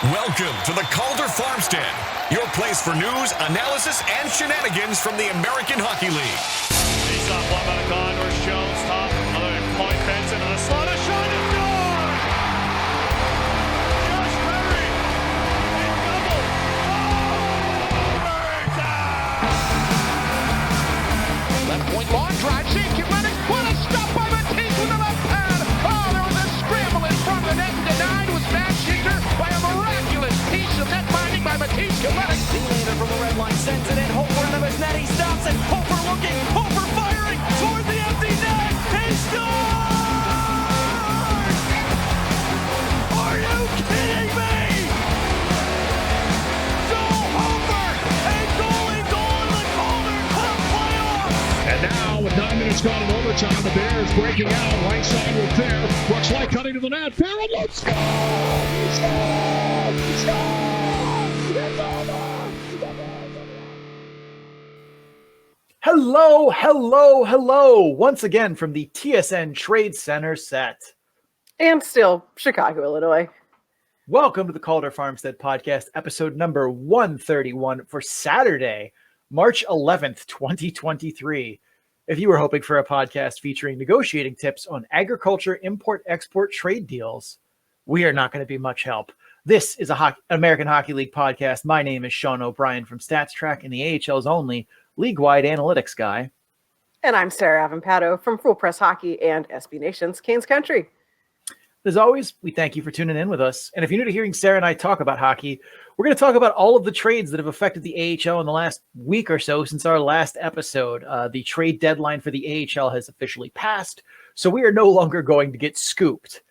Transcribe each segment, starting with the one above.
Welcome to the Calder Farmstead, your place for news, analysis, and shenanigans from the American Hockey League. Face off one by the Condors, Jones, top, another point fence into the slot, a shot is gone! Josh Perry, in double, left point, long drive, save, Kinetic, what a stop by Matisse with the left pad! Oh, there was a scramble in front of the net, and denied was Matt Schichter by a miraculous piece of net binding by Matisse Kinetic. D-laner from the red line sends it in, Hofer into his net, he stops it, Hofer looking, Hofer firing toward the empty net, he scores! Are you kidding me? Joel Hofer, a goalie goal in the Calder Cup playoffs! And now, with 9 minutes gone in overtime, the Bears breaking out. Right side with Fair. Brooks Light cutting to the net. Fair, and let's go! He scored! He scored! It's over! Hello, hello, hello. Once again from the TSN Trade Center set. And still, Chicago, Illinois. Welcome to the Calder Farmstead podcast, episode number 131 for Saturday, March 11th, 2023. If you were hoping for a podcast featuring negotiating tips on agriculture, import-export trade deals, we are not going to be much help. This is American Hockey League podcast. My name is Sean O'Brien from StatsTrack and the AHL's only league-wide analytics guy. And I'm Sarah Avampato from Full Press Hockey and SB Nation's Canes Country. As always, we thank you for tuning in with us. And if you're new to hearing Sarah and I talk about hockey, we're going to talk about all of the trades that have affected the AHL in the last week or so since our last episode. The trade deadline for the AHL has officially passed, so we are no longer going to get scooped.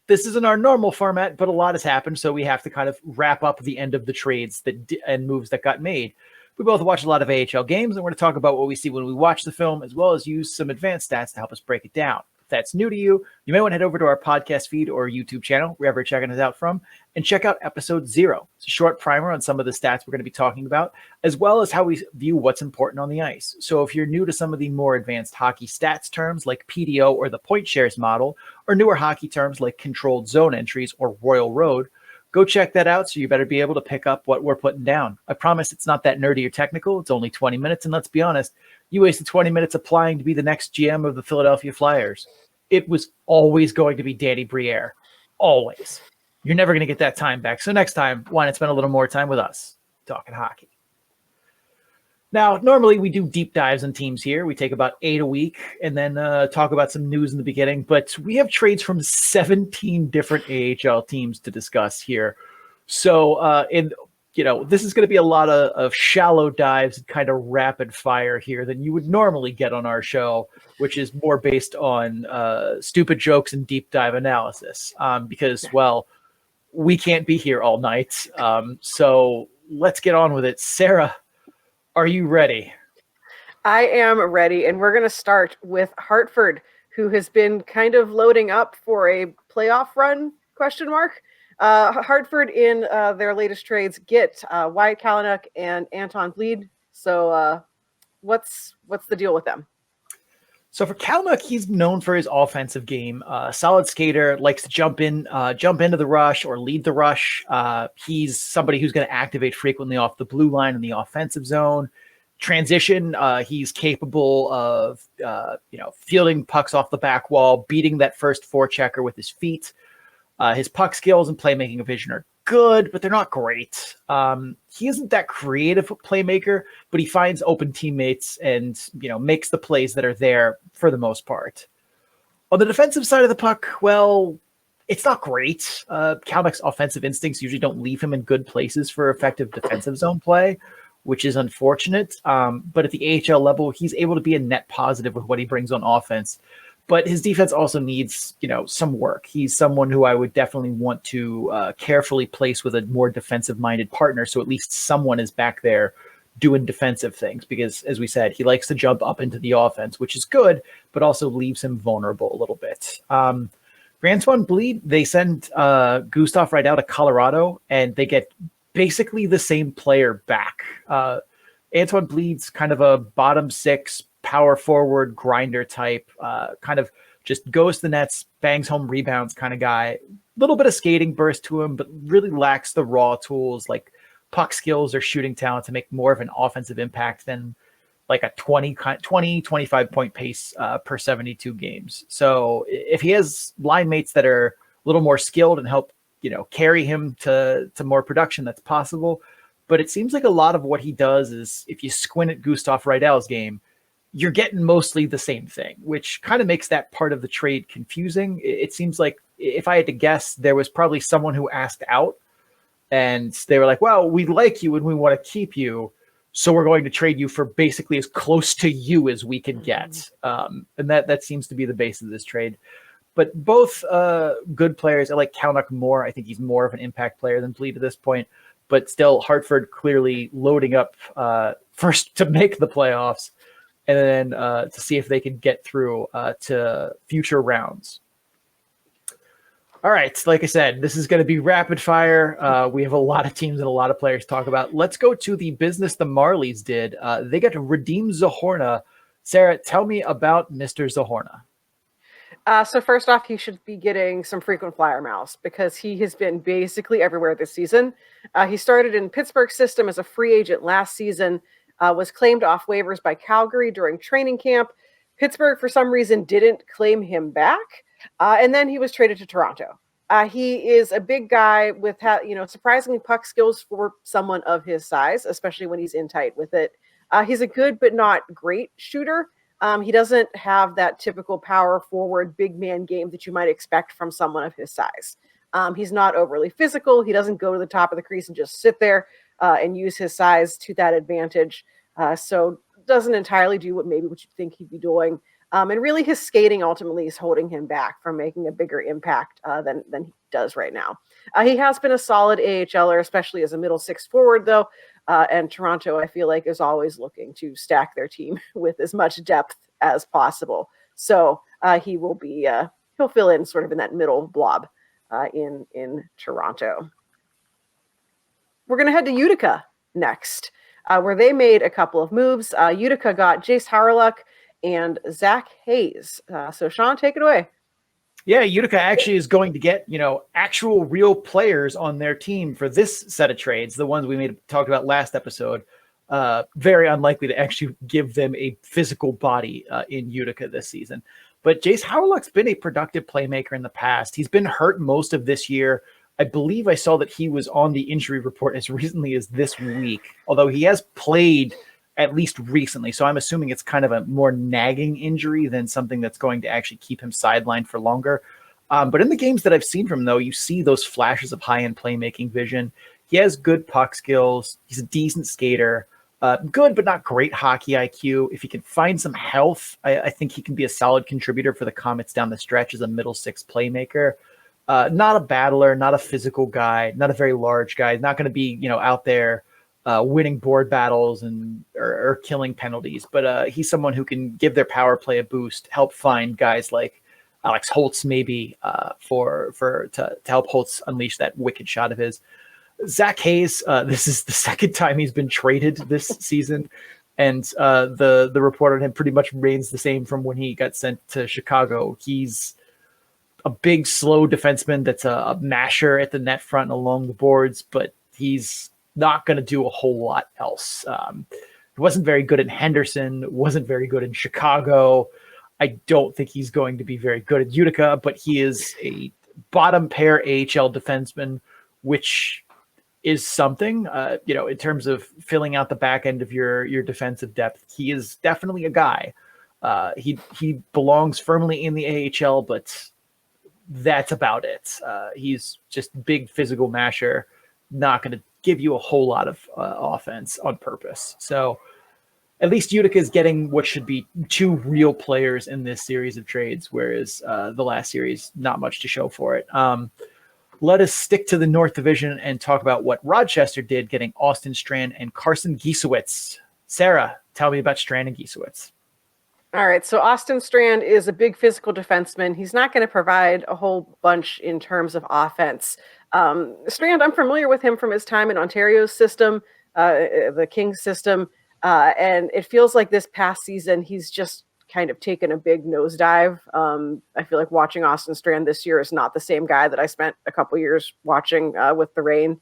This isn't our normal format, but a lot has happened, so we have to kind of wrap up the end of the trades and moves that got made. We both watch a lot of AHL games, and we're going to talk about what we see when we watch the film, as well as use some advanced stats to help us break it down. If that's new to you, you may want to head over to our podcast feed or YouTube channel, wherever you're checking us out from, and check out episode 0. It's a short primer on some of the stats we're going to be talking about, as well as how we view what's important on the ice. So if you're new to some of the more advanced hockey stats terms like PDO or the point shares model, or newer hockey terms like controlled zone entries or Royal Road, go check that out, so you better be able to pick up what we're putting down. I promise it's not that nerdy or technical. It's only 20 minutes, and let's be honest, you wasted 20 minutes applying to be the next GM of the Philadelphia Flyers. It was always going to be Danny Briere. Always. You're never going to get that time back. So next time, why not spend a little more time with us talking hockey? Now, normally we do deep dives on teams here. We take about 8 a week and then talk about some news in the beginning. But we have trades from 17 different AHL teams to discuss here. So, this is going to be a lot of shallow dives and kind of rapid fire here than you would normally get on our show, which is more based on stupid jokes and deep dive analysis because, well, we can't be here all night. So let's get on with it. Sarah, are you ready? I am ready, and we're going to start with Hartford, who has been kind of loading up for a playoff run, ? Hartford in their latest trades get Wyatt Kalynuk and Anton Bleed. So what's the deal with them? So for Kalynuk, he's known for his offensive game. Solid skater, likes to jump into the rush or lead the rush. He's somebody who's going to activate frequently off the blue line in the offensive zone. Transition, he's capable of fielding pucks off the back wall, beating that first forechecker with his feet. His puck skills and playmaking vision are good, but they're not great. He isn't that creative playmaker, but he finds open teammates and, makes the plays that are there for the most part. On the defensive side of the puck, well, it's not great. Kalynuk's offensive instincts usually don't leave him in good places for effective defensive zone play, which is unfortunate. But at the AHL level, he's able to be a net positive with what he brings on offense. But his defense also needs, some work. He's someone who I would definitely want to carefully place with a more defensive-minded partner, so at least someone is back there doing defensive things. Because, as we said, he likes to jump up into the offense, which is good, but also leaves him vulnerable a little bit. For Antoine Bleed, they send Gustav right out of Colorado, and they get basically the same player back. Antoine Bleed's kind of a bottom six, power forward grinder type, kind of just goes to the nets, bangs home rebounds kind of guy. Little bit of skating burst to him, but really lacks the raw tools like puck skills or shooting talent to make more of an offensive impact than like a 25 point pace per 72 games. So if he has line mates that are a little more skilled and help, carry him to more production, that's possible. But it seems like a lot of what he does is, if you squint at Gustav Reidel's game, you're getting mostly the same thing, which kind of makes that part of the trade confusing. It seems like, if I had to guess, there was probably someone who asked out and they were like, well, we like you and we want to keep you, so we're going to trade you for basically as close to you as we can get. And that seems to be the base of this trade. But both good players. I like Kalnick more. I think he's more of an impact player than Bleed at this point. But still, Hartford clearly loading up first to make the playoffs, and then to see if they can get through to future rounds. All right, like I said, this is going to be rapid fire. We have a lot of teams and a lot of players to talk about. Let's go to the business the Marlies did. They got to redeem Zahorna. Sarah, tell me about Mr. Zahorna. So first off, he should be getting some frequent flyer miles because he has been basically everywhere this season. He started in Pittsburgh's system as a free agent last season, was claimed off waivers by Calgary during training camp. Pittsburgh, for some reason, didn't claim him back. And then he was traded to Toronto. He is a big guy with, surprisingly puck skills for someone of his size, especially when he's in tight with it. He's a good but not great shooter. He doesn't have that typical power forward big man game that you might expect from someone of his size. He's not overly physical. He doesn't go to the top of the crease and just sit there and use his size to that advantage. So doesn't entirely do what you'd think he'd be doing. And really his skating ultimately is holding him back from making a bigger impact than he does right now. He has been a solid AHLer, especially as a middle six forward though. And Toronto, I feel like, is always looking to stack their team with as much depth as possible. So he will be, he'll fill in sort of in that middle blob in Toronto. We're going to head to Utica next, where they made a couple of moves. Utica got Jace Hawryluk and Zach Hayes. So Sean, take it away. Yeah, Utica actually is going to get, actual real players on their team for this set of trades, the ones we talked about last episode. Very unlikely to actually give them a physical body in Utica this season. But Jace Hawryluk's been a productive playmaker in the past. He's been hurt most of this year. I believe I saw that he was on the injury report as recently as this week, although he has played at least recently. So I'm assuming it's kind of a more nagging injury than something that's going to actually keep him sidelined for longer. But in the games that I've seen from him, though, you see those flashes of high-end playmaking vision. He has good puck skills. He's a decent skater. Good, but not great hockey IQ. If he can find some health, I think he can be a solid contributor for the Comets down the stretch as a middle six playmaker. Not a battler, not a physical guy, not a very large guy. Not going to be, out there winning board battles or killing penalties. But he's someone who can give their power play a boost, help find guys like Alex Holtz maybe to help Holtz unleash that wicked shot of his. Zach Hayes, this is the second time he's been traded this season, and the report on him pretty much remains the same from when he got sent to Chicago. He's a big, slow defenseman that's a masher at the net front and along the boards, but he's not going to do a whole lot else. He wasn't very good in Henderson, wasn't very good in Chicago. I don't think he's going to be very good at Utica, but he is a bottom pair AHL defenseman, which is something, in terms of filling out the back end of your defensive depth. He is definitely a guy. He belongs firmly in the AHL, but that's about it. He's just big physical masher, not going to give you a whole lot of offense on purpose. So at least Utica is getting what should be two real players in this series of trades, whereas the last series, not much to show for it. Let us stick to the North Division and talk about what Rochester did, getting Austin Strand and Carson Giesewitz. Sarah, tell me about Strand and Giesewitz. All right, so Austin Strand is a big physical defenseman. He's not going to provide a whole bunch in terms of offense. Strand, I'm familiar with him from his time in Ontario's system, the Kings system, and it feels like this past season he's just kind of taken a big nosedive. I feel like watching Austin Strand this year is not the same guy that I spent a couple years watching with the Reign.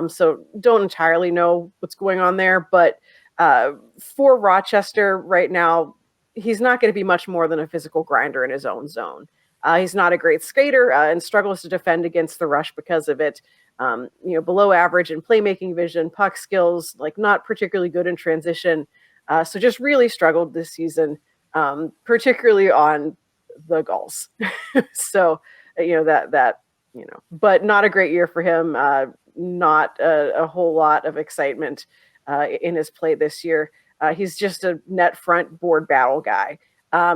So don't entirely know what's going on there. But for Rochester right now, he's not going to be much more than a physical grinder in his own zone. He's not a great skater and struggles to defend against the rush because of it. Below average in playmaking vision, puck skills, like not particularly good in transition. So just really struggled this season, particularly on the Gulls. So, but not a great year for him. Not a whole lot of excitement in his play this year. He's just a net front board battle guy.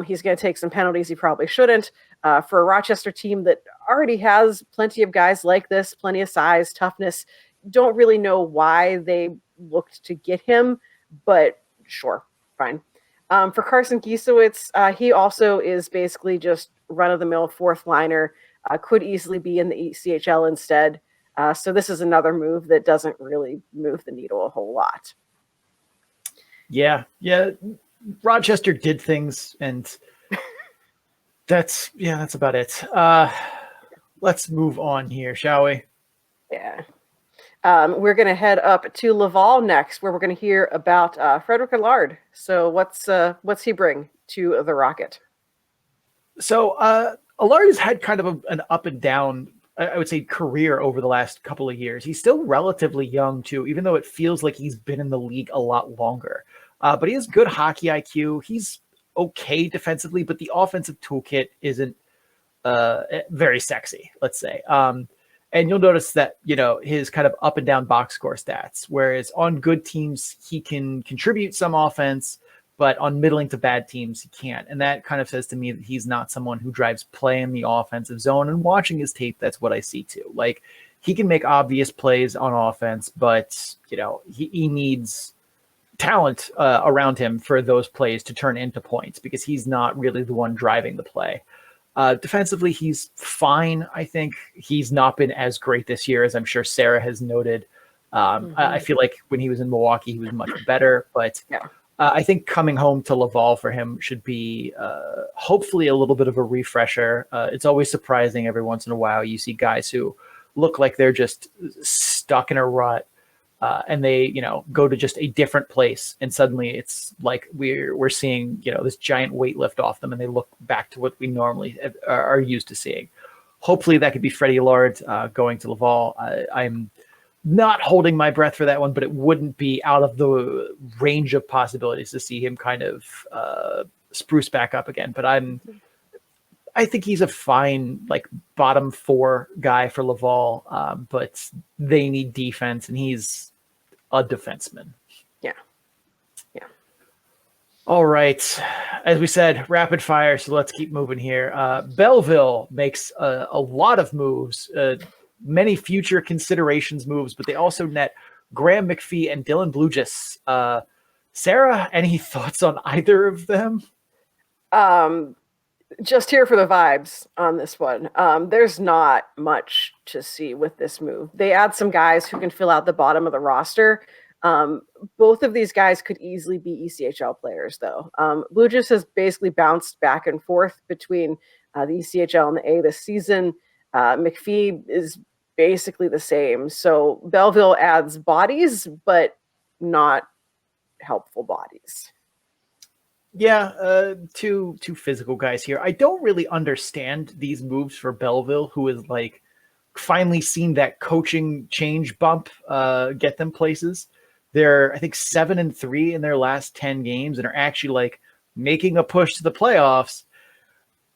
He's going to take some penalties he probably shouldn't. For a Rochester team that already has plenty of guys like this, plenty of size, toughness, don't really know why they looked to get him, but sure, fine. For Carson Giesewitz, he also is basically just run-of-the-mill fourth liner, could easily be in the ECHL instead. So this is another move that doesn't really move the needle a whole lot. Yeah. Rochester did things, and that's about it. Let's move on here, shall we? Yeah. We're going to head up to Laval next, where we're going to hear about Frederick Allard. So what's he bring to the Rocket? So Allard has had kind of an up and down, I would say, career over the last couple of years. He's still relatively young too, even though it feels like he's been in the league a lot longer. But he has good hockey IQ. He's okay defensively, but the offensive toolkit isn't very sexy, let's say. And you'll notice that, his kind of up and down box score stats, whereas on good teams, he can contribute some offense, but on middling to bad teams, he can't. And that kind of says to me that he's not someone who drives play in the offensive zone. And watching his tape, that's what I see too. Like, he can make obvious plays on offense, but, he needs talent around him for those plays to turn into points, because he's not really the one driving the play. Defensively, he's fine. I think he's not been as great this year, as I'm sure Sarah has noted. I feel like when he was in Milwaukee, he was much better, but I think coming home to Laval for him should be hopefully a little bit of a refresher. It's always surprising every once in a while you see guys who look like they're just stuck in a rut. And they, go to just a different place, and suddenly it's like we're seeing, this giant weight lift off them, and they look back to what we normally are used to seeing. Hopefully that could be Freddie Allard going to Laval. I'm not holding my breath for that one, but it wouldn't be out of the range of possibilities to see him kind of spruce back up again. But I think he's a fine, bottom four guy for Laval, but they need defense, and he's a defenseman. Yeah. All right. As we said, rapid fire, so let's keep moving here. Belleville makes a lot of moves, many future considerations moves, but they also net Graham McPhee and Dylan Blugis. Sarah, any thoughts on either of them? Just here for the vibes on this one. There's not much to see with this move. They add some guys who can fill out the bottom of the roster. Both of these guys could easily be ECHL players, though. Blugis has basically bounced back and forth between the ECHL and the A this season. McPhee is basically the same. So Belleville adds bodies, but not helpful bodies. Yeah, two physical guys here. I don't really understand these moves for Belleville, who is finally seen that coaching change bump get them places. They're, I think, 7-3 in their last 10 games, and are actually making a push to the playoffs.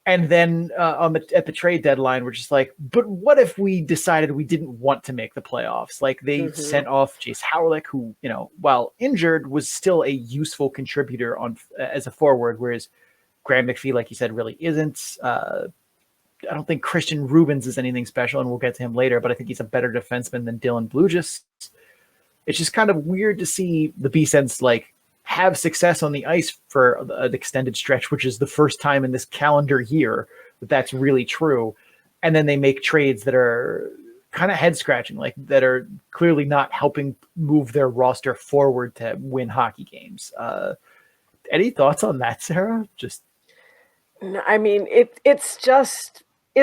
And then at the trade deadline, we're just but what if we decided we didn't want to make the playoffs? They sent off Jace Howlick, who, while injured, was still a useful contributor as a forward, whereas Graham McPhee, like you said, really isn't. I don't think Christian Rubens is anything special, and we'll get to him later, but I think he's a better defenseman than Dylan Blugis. It's just kind of weird to see the B-Sens have success on the ice for an extended stretch, which is the first time in this calendar year that's really true. And then they make trades that are kind of head scratching, that are clearly not helping move their roster forward to win hockey games. Any thoughts on that, Sarah? Just I mean, it's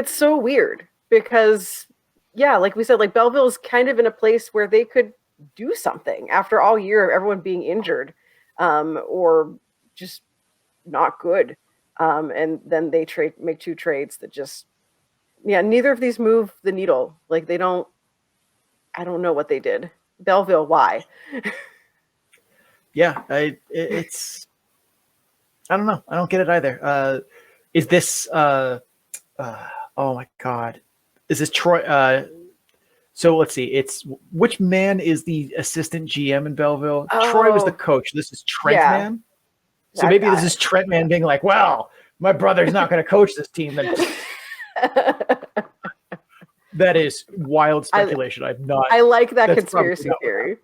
so weird because, yeah, like we said, like Belleville's kind of in a place where they could do something after all year of everyone being injured, or just not good. And then they make two trades that just, yeah, neither of these move the needle. Like I don't know what they did. Belleville, why? Yeah, it's I don't know. I don't get it either. Is this oh my God. Is this Troy? So let's see. It's which man is the assistant GM in Belleville? Troy was the coach. This is Trent Man. So maybe this is Trent Man being like, well, my brother's not going to coach this team. Then that is wild speculation. I like that conspiracy theory.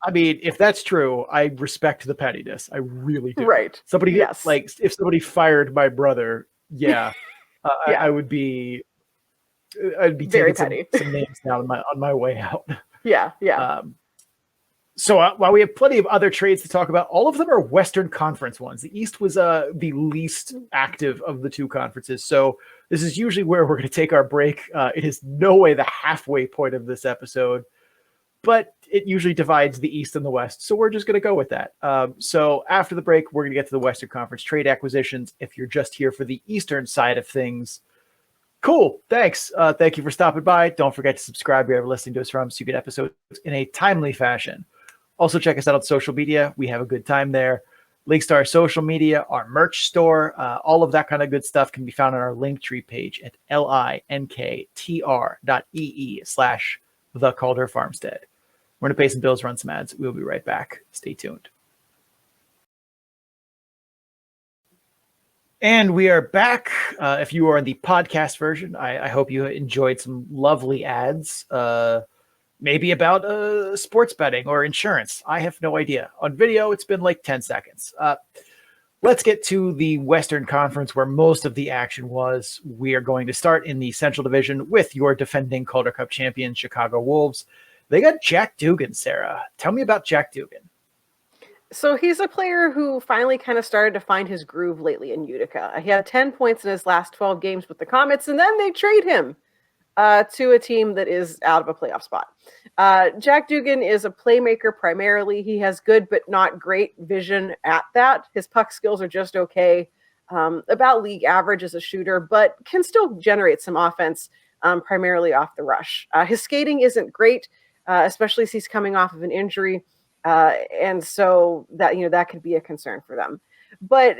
I mean, if that's true, I respect the pettiness. I really do. Right. Somebody like if somebody fired my brother, yeah, I'd be very taking some names down on my way out. Yeah, yeah. So while we have plenty of other trades to talk about, all of them are Western Conference ones. The East was the least active of the two conferences. So this is usually where we're going to take our break. It is no way the halfway point of this episode, but it usually divides the East and the West. So we're just going to go with that. So after the break, we're going to get to the Western Conference trade acquisitions. If you're just here for the Eastern side of things, cool. Thanks. Thank you for stopping by. Don't forget to subscribe wherever you're listening to us from so you get episodes in a timely fashion. Also, check us out on social media. We have a good time there. Links to our social media, our merch store, all of that kind of good stuff can be found on our Linktree page at linktr.ee/the Calder Farmstead. We're going to pay some bills, run some ads. We'll be right back. Stay tuned. And we are back. If you are in the podcast version, I hope you enjoyed some lovely ads. Maybe about sports betting or insurance. I have no idea. On video, it's been like 10 seconds. Let's get to the Western Conference where most of the action was. We are going to start in the Central Division with your defending Calder Cup champion, Chicago Wolves. They got Jack Dugan, Sarah. Tell me about Jack Dugan. So he's a player who finally kind of started to find his groove lately in Utica. He had 10 points in his last 12 games with the Comets, and then they trade him to a team that is out of a playoff spot. Jack Dugan is a playmaker primarily. He has good but not great vision at that. His puck skills are just okay, about league average as a shooter, but can still generate some offense, primarily off the rush. His skating isn't great, especially as he's coming off of an injury, and so that could be a concern for them. But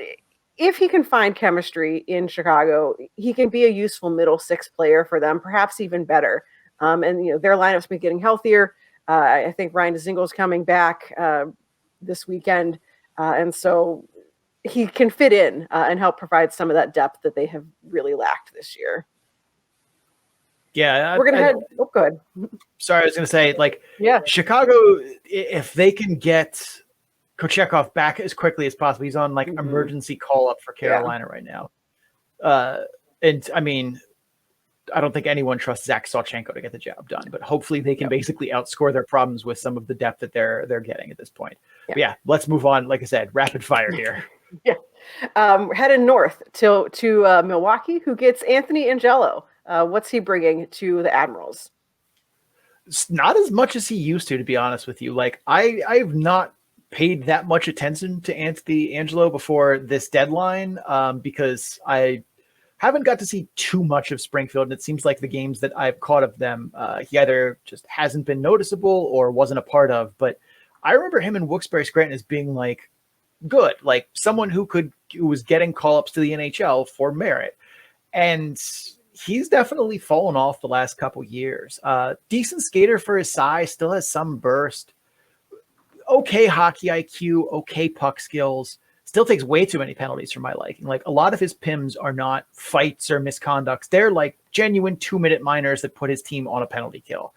if he can find chemistry in Chicago, he can be a useful middle six player for them, perhaps even better. And their lineup's been getting healthier. I think Ryan Dzingle's coming back this weekend, and so he can fit in and help provide some of that depth that they have really lacked this year. Yeah, we're gonna head. Oh, good. Sorry, I was gonna say, Chicago, if they can get Kochekov back as quickly as possible. He's on emergency call up for Carolina right now. And I mean, I don't think anyone trusts Zach Salchenko to get the job done, but hopefully they can basically outscore their problems with some of the depth that they're getting at this point. Yeah, let's move on. Like I said, rapid fire here. We're heading north to Milwaukee, who gets Anthony Angelo. What's he bringing to the Admirals? Not as much as he used to be honest with you. Like I've not paid that much attention to Anthony Angelo before this deadline, because I haven't got to see too much of Springfield, and it seems like the games that I've caught of them, he either just hasn't been noticeable or wasn't a part of. But I remember him in Wilkes-Barre Scranton as being good, like someone who was getting call-ups to the NHL for merit, and he's definitely fallen off the last couple years. Decent skater for his size, still has some burst. Okay hockey IQ, okay puck skills, still takes way too many penalties for my liking. Like a lot of his PIMs are not fights or misconducts. They're like genuine 2-minute minors that put his team on a penalty kill.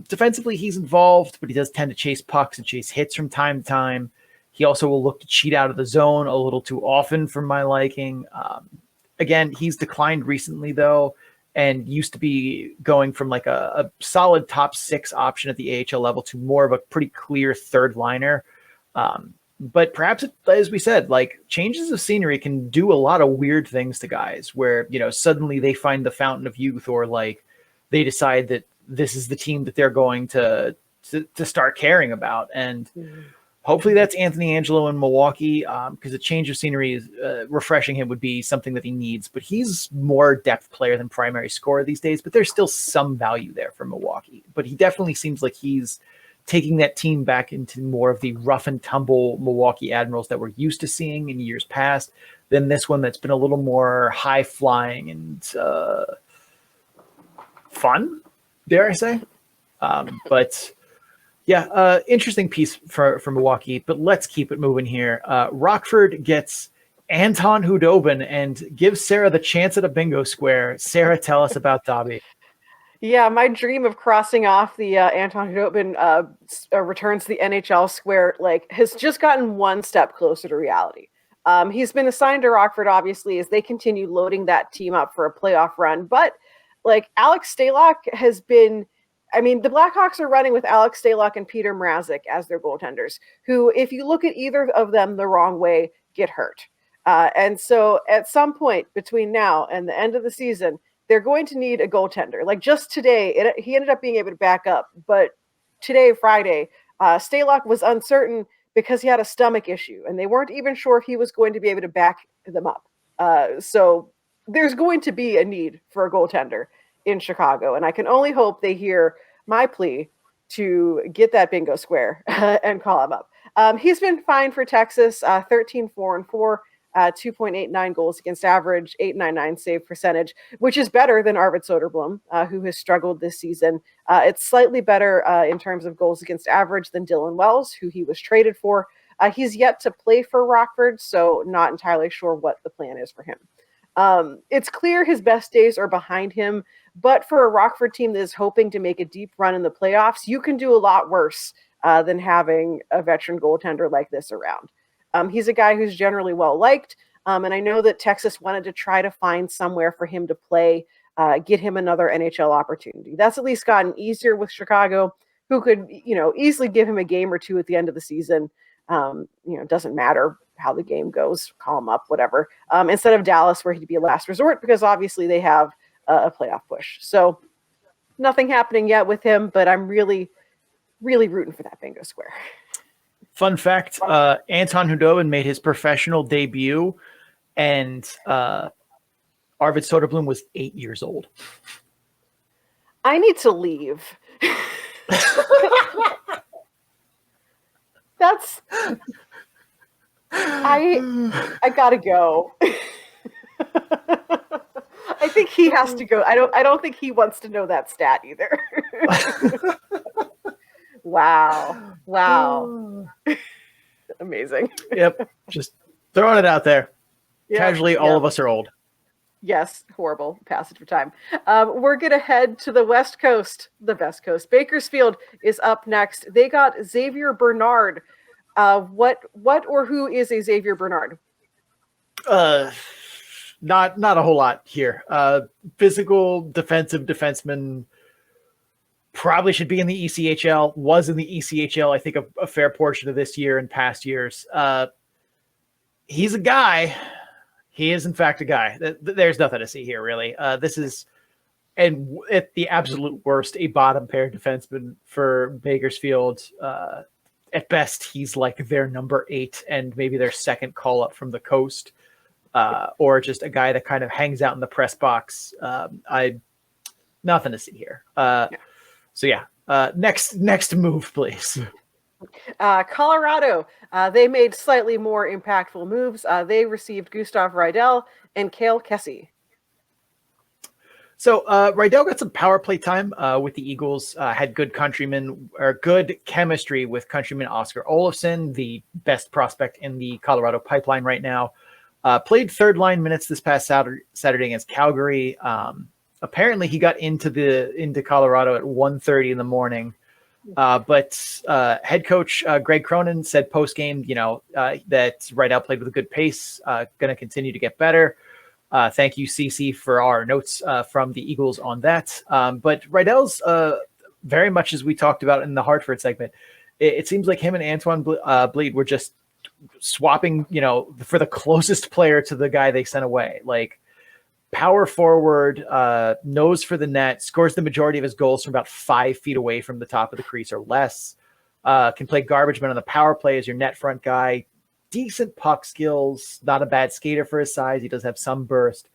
Defensively, he's involved, but he does tend to chase pucks and chase hits from time to time. He also will look to cheat out of the zone a little too often for my liking. Again, he's declined recently though, and used to be going from a solid top 6 option at the AHL level to more of a pretty clear third liner. But perhaps, as we said, like changes of scenery can do a lot of weird things to guys where, suddenly they find the fountain of youth, or like they decide that this is the team that they're going to start caring about. And hopefully that's Anthony Angelo in Milwaukee, because a change of scenery is refreshing him would be something that he needs. But he's more depth player than primary scorer these days, but there's still some value there for Milwaukee. But he definitely seems like he's taking that team back into more of the rough and tumble Milwaukee Admirals that we're used to seeing in years past than this one that's been a little more high flying and fun, dare I say. But yeah, interesting piece for Milwaukee, but let's keep it moving here. Rockford gets Anton Hudobin and gives Sarah the chance at a bingo square. Sarah, tell us about Dobby. Yeah, my dream of crossing off the Anton Hudobin returns to the NHL square has just gotten one step closer to reality. He's been assigned to Rockford, obviously, as they continue loading that team up for a playoff run. But Alex Stalock has been, the Blackhawks are running with Alex Stalock and Peter Mrazek as their goaltenders, who, if you look at either of them the wrong way, get hurt. And so at some point between now and the end of the season, they're going to need a goaltender. Just today, he ended up being able to back up. But today, Friday, Stalock was uncertain because he had a stomach issue, and they weren't even sure if he was going to be able to back them up. So there's going to be a need for a goaltender in Chicago, and I can only hope they hear my plea to get that bingo square and call him up. He's been fine for Texas, 13-4-4. 2.89 goals against average, 8.99 save percentage, which is better than Arvid Soderblom, who has struggled this season. It's slightly better in terms of goals against average than Dylan Wells, who he was traded for. He's yet to play for Rockford, so not entirely sure what the plan is for him. It's clear his best days are behind him, but for a Rockford team that is hoping to make a deep run in the playoffs, you can do a lot worse than having a veteran goaltender like this around. He's a guy who's generally well-liked, and I know that Texas wanted to try to find somewhere for him to play, get him another NHL opportunity. That's at least gotten easier with Chicago, who could, easily give him a game or two at the end of the season. Doesn't matter how the game goes, call him up, whatever, instead of Dallas, where he'd be a last resort, because obviously they have a playoff push. So nothing happening yet with him, but I'm really, really rooting for that bingo square. Fun fact, Anton Hudobin made his professional debut, and Arvid Soderblom was 8 years old. I need to leave. That's... I gotta go. I think he has to go. I don't think he wants to know that stat either. Wow. Amazing. Yep. Just throwing it out there. Yep. Casually, all of us are old. Yes. Horrible passage of time. We're going to head to the West Coast, the Best Coast. Bakersfield is up next. They got Xavier Bernard. What or who is a Xavier Bernard? Not a whole lot here. Physical defensive defenseman. Probably should be in the ECHL, was in the ECHL, I think, a fair portion of this year and past years. He's a guy. He is, in fact, a guy. There's nothing to see here, really. This is, and at the absolute worst, a bottom pair defenseman for Bakersfield. At best, he's like their number 8 and maybe their second call-up from the coast, or just a guy that kind of hangs out in the press box. Nothing to see here. So yeah, next move, please. Colorado, they made slightly more impactful moves. They received Gustav Rydell and Cale Kessie. So Rydell got some power play time with the Eagles, had good chemistry with countryman Oscar Olofsson, the best prospect in the Colorado pipeline right now. Played third line minutes this past Saturday against Calgary. Apparently he got into Colorado at 1:30 in the morning. But head coach Greg Cronin said post-game, that Rydell played with a good pace, going to continue to get better. Thank you, CC, for our notes from the Eagles on that. But Rydell's very much as we talked about in the Hartford segment, it seems like him and Antoine Bleed were just swapping, for the closest player to the guy they sent away. Like, power forward, nose for the net, scores the majority of his goals from about 5 feet away from the top of the crease or less. Can play garbage man on the power play as your net front guy. Decent puck skills, not a bad skater for his size. He does have some burst.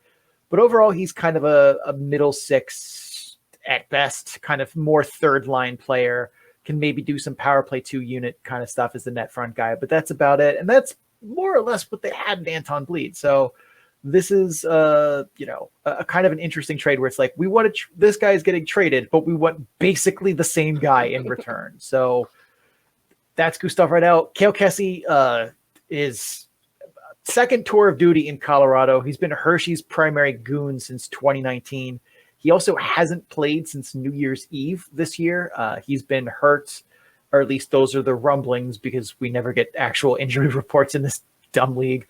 But overall, he's kind of a middle six at best, kind of more third line player. Can maybe do some power play 2 unit kind of stuff as the net front guy, but that's about it. And that's more or less what they had in Anton Bleed. So this is, a kind of an interesting trade where it's like, we want this guy is getting traded, but we want basically the same guy in return. So that's Gustav Rydell. Cale Kessie is second tour of duty in Colorado. He's been Hershey's primary goon since 2019. He also hasn't played since New Year's Eve this year. He's been hurt, or at least those are the rumblings, because we never get actual injury reports in this dumb league.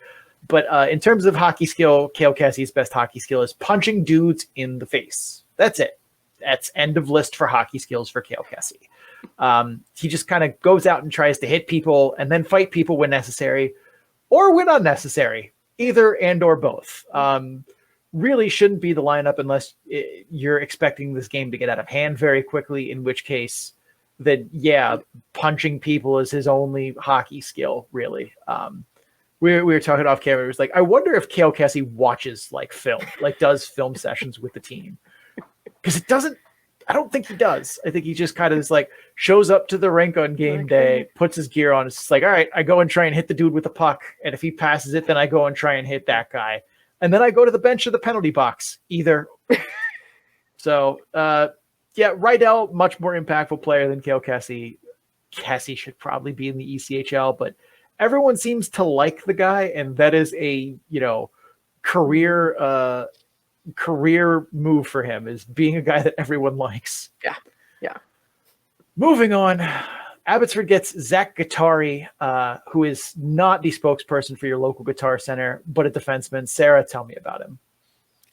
But in terms of hockey skill, Cale Kessie's best hockey skill is punching dudes in the face. That's it. That's end of list for hockey skills for Cale Kessie. He just kind of goes out and tries to hit people and then fight people when necessary or when unnecessary, either and or both. Really shouldn't be the lineup unless you're expecting this game to get out of hand very quickly, in which case then, yeah, punching people is his only hockey skill, really. We were talking off camera. It was like, I wonder if Cale Kessie watches film, does film sessions with the team. Because I don't think he does. I think he just kind of is shows up to the rink on game day, puts his gear on. It's just like, all right, I go and try and hit the dude with the puck. And if he passes it, then I go and try and hit that guy. And then I go to the bench or the penalty box, either. So, Rydell, much more impactful player than Cale Kessie. Kessie should probably be in the ECHL, but everyone seems to like the guy, and that is a, career move for him, is being a guy that everyone likes. Yeah. Moving on. Abbotsford gets Zach Guattari, who is not the spokesperson for your local Guitar Center, but a defenseman. Sarah, tell me about him.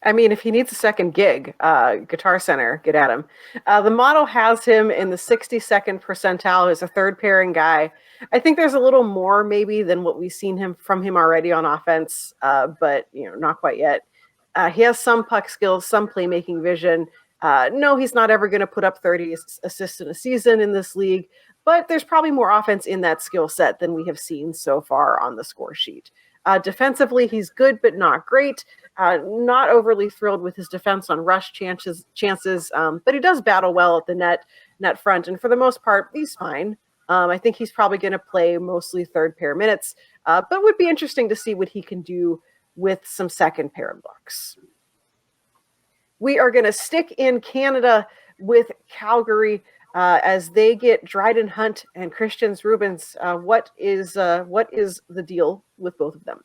I mean, if he needs a second gig, Guitar Center, get at him. The model has him in the 62nd percentile as a third pairing guy. I think there's a little more maybe than what we've seen from him already on offense, but not quite yet. He has some puck skills, some playmaking vision. No, he's not ever going to put up 30 assists in a season in this league, but there's probably more offense in that skill set than we have seen so far on the score sheet. Defensively, he's good, but not great. Not overly thrilled with his defense on rush chances, but he does battle well at the net front. And for the most part, he's fine. I think he's probably going to play mostly third pair minutes, but it would be interesting to see what he can do with some second pair looks. We are going to stick in Canada with Calgary as they get Dryden Hunt and Christian Rubens. What is the deal with both of them?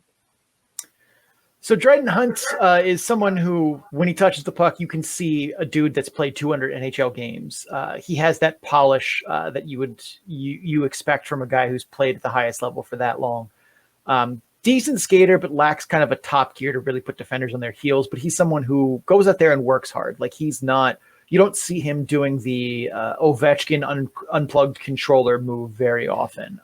So Dryden Hunt is someone who, when he touches the puck, you can see a dude that's played 200 NHL games. He has that polish that you expect from a guy who's played at the highest level for that long. Decent skater, but lacks kind of a top gear to really put defenders on their heels. But he's someone who goes out there and works hard. He's not. You don't see him doing the Ovechkin unplugged controller move very often.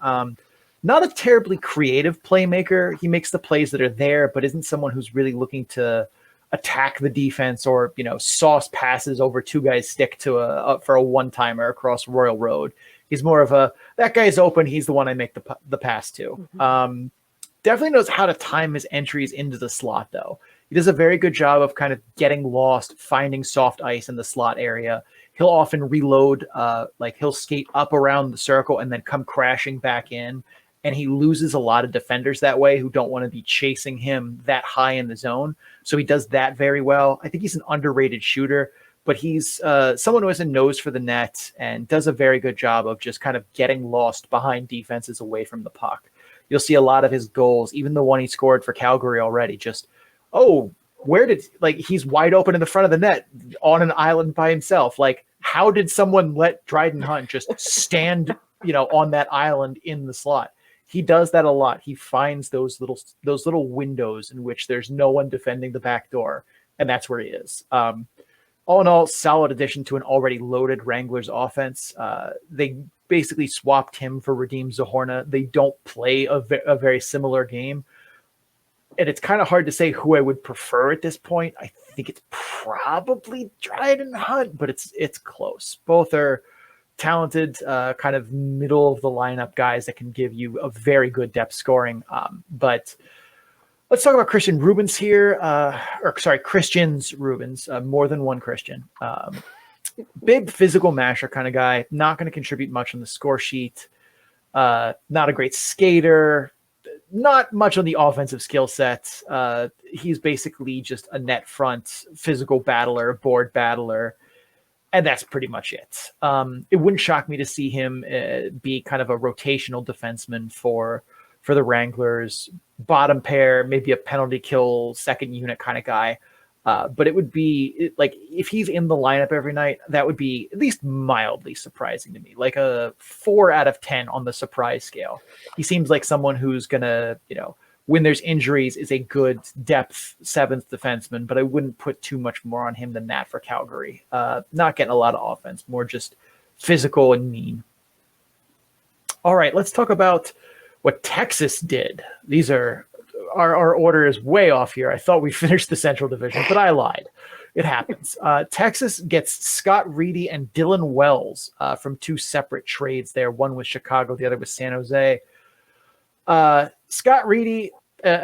Not a terribly creative playmaker. He makes the plays that are there, but isn't someone who's really looking to attack the defense or, sauce passes over two guys stick to for a one-timer across Royal Road. He's more of that guy's open. He's the one I make the pass to. Mm-hmm. Definitely knows how to time his entries into the slot, though. He does a very good job of kind of getting lost, finding soft ice in the slot area. He'll often reload, he'll skate up around the circle and then come crashing back in. And he loses a lot of defenders that way who don't want to be chasing him that high in the zone. So he does that very well. I think he's an underrated shooter, but he's someone who has a nose for the net and does a very good job of just kind of getting lost behind defenses away from the puck. You'll see a lot of his goals, even the one he scored for Calgary already, just, he's wide open in the front of the net on an island by himself. How did someone let Dryden Hunt just stand, on that island in the slot? He does that a lot. He finds those little windows in which there's no one defending the back door, and that's where he is. All in all, solid addition to an already loaded Wranglers offense. They basically swapped him for Radim Zahorna. They don't play a very similar game. And it's kind of hard to say who I would prefer at this point. I think it's probably Dryden Hunt, but it's close. Both are talented, kind of middle of the lineup guys that can give you a very good depth scoring. But let's talk about Christian Rubens here. Christians Rubens, more than one Christian. Big physical masher kind of guy, not going to contribute much on the score sheet. Not a great skater, not much on the offensive skill set. He's basically just a net front physical battler, board battler, and that's pretty much it. It wouldn't shock me to see him be kind of a rotational defenseman for the Wranglers, bottom pair, maybe a penalty kill, second unit kind of guy. But it would be like if he's in the lineup every night, that would be at least mildly surprising to me, like a 4 out of 10 on the surprise scale. He seems like someone who's going to, when there's injuries, is a good depth seventh defenseman, but I wouldn't put too much more on him than that for Calgary. Not getting a lot of offense, more just physical and mean. All right, let's talk about what Texas did. These are our order is way off here. I thought we finished the Central Division, but I lied. It happens. Texas gets Scott Reedy and Dylan Wells from 2 separate trades there. One was Chicago, the other was San Jose. Scott Reedy,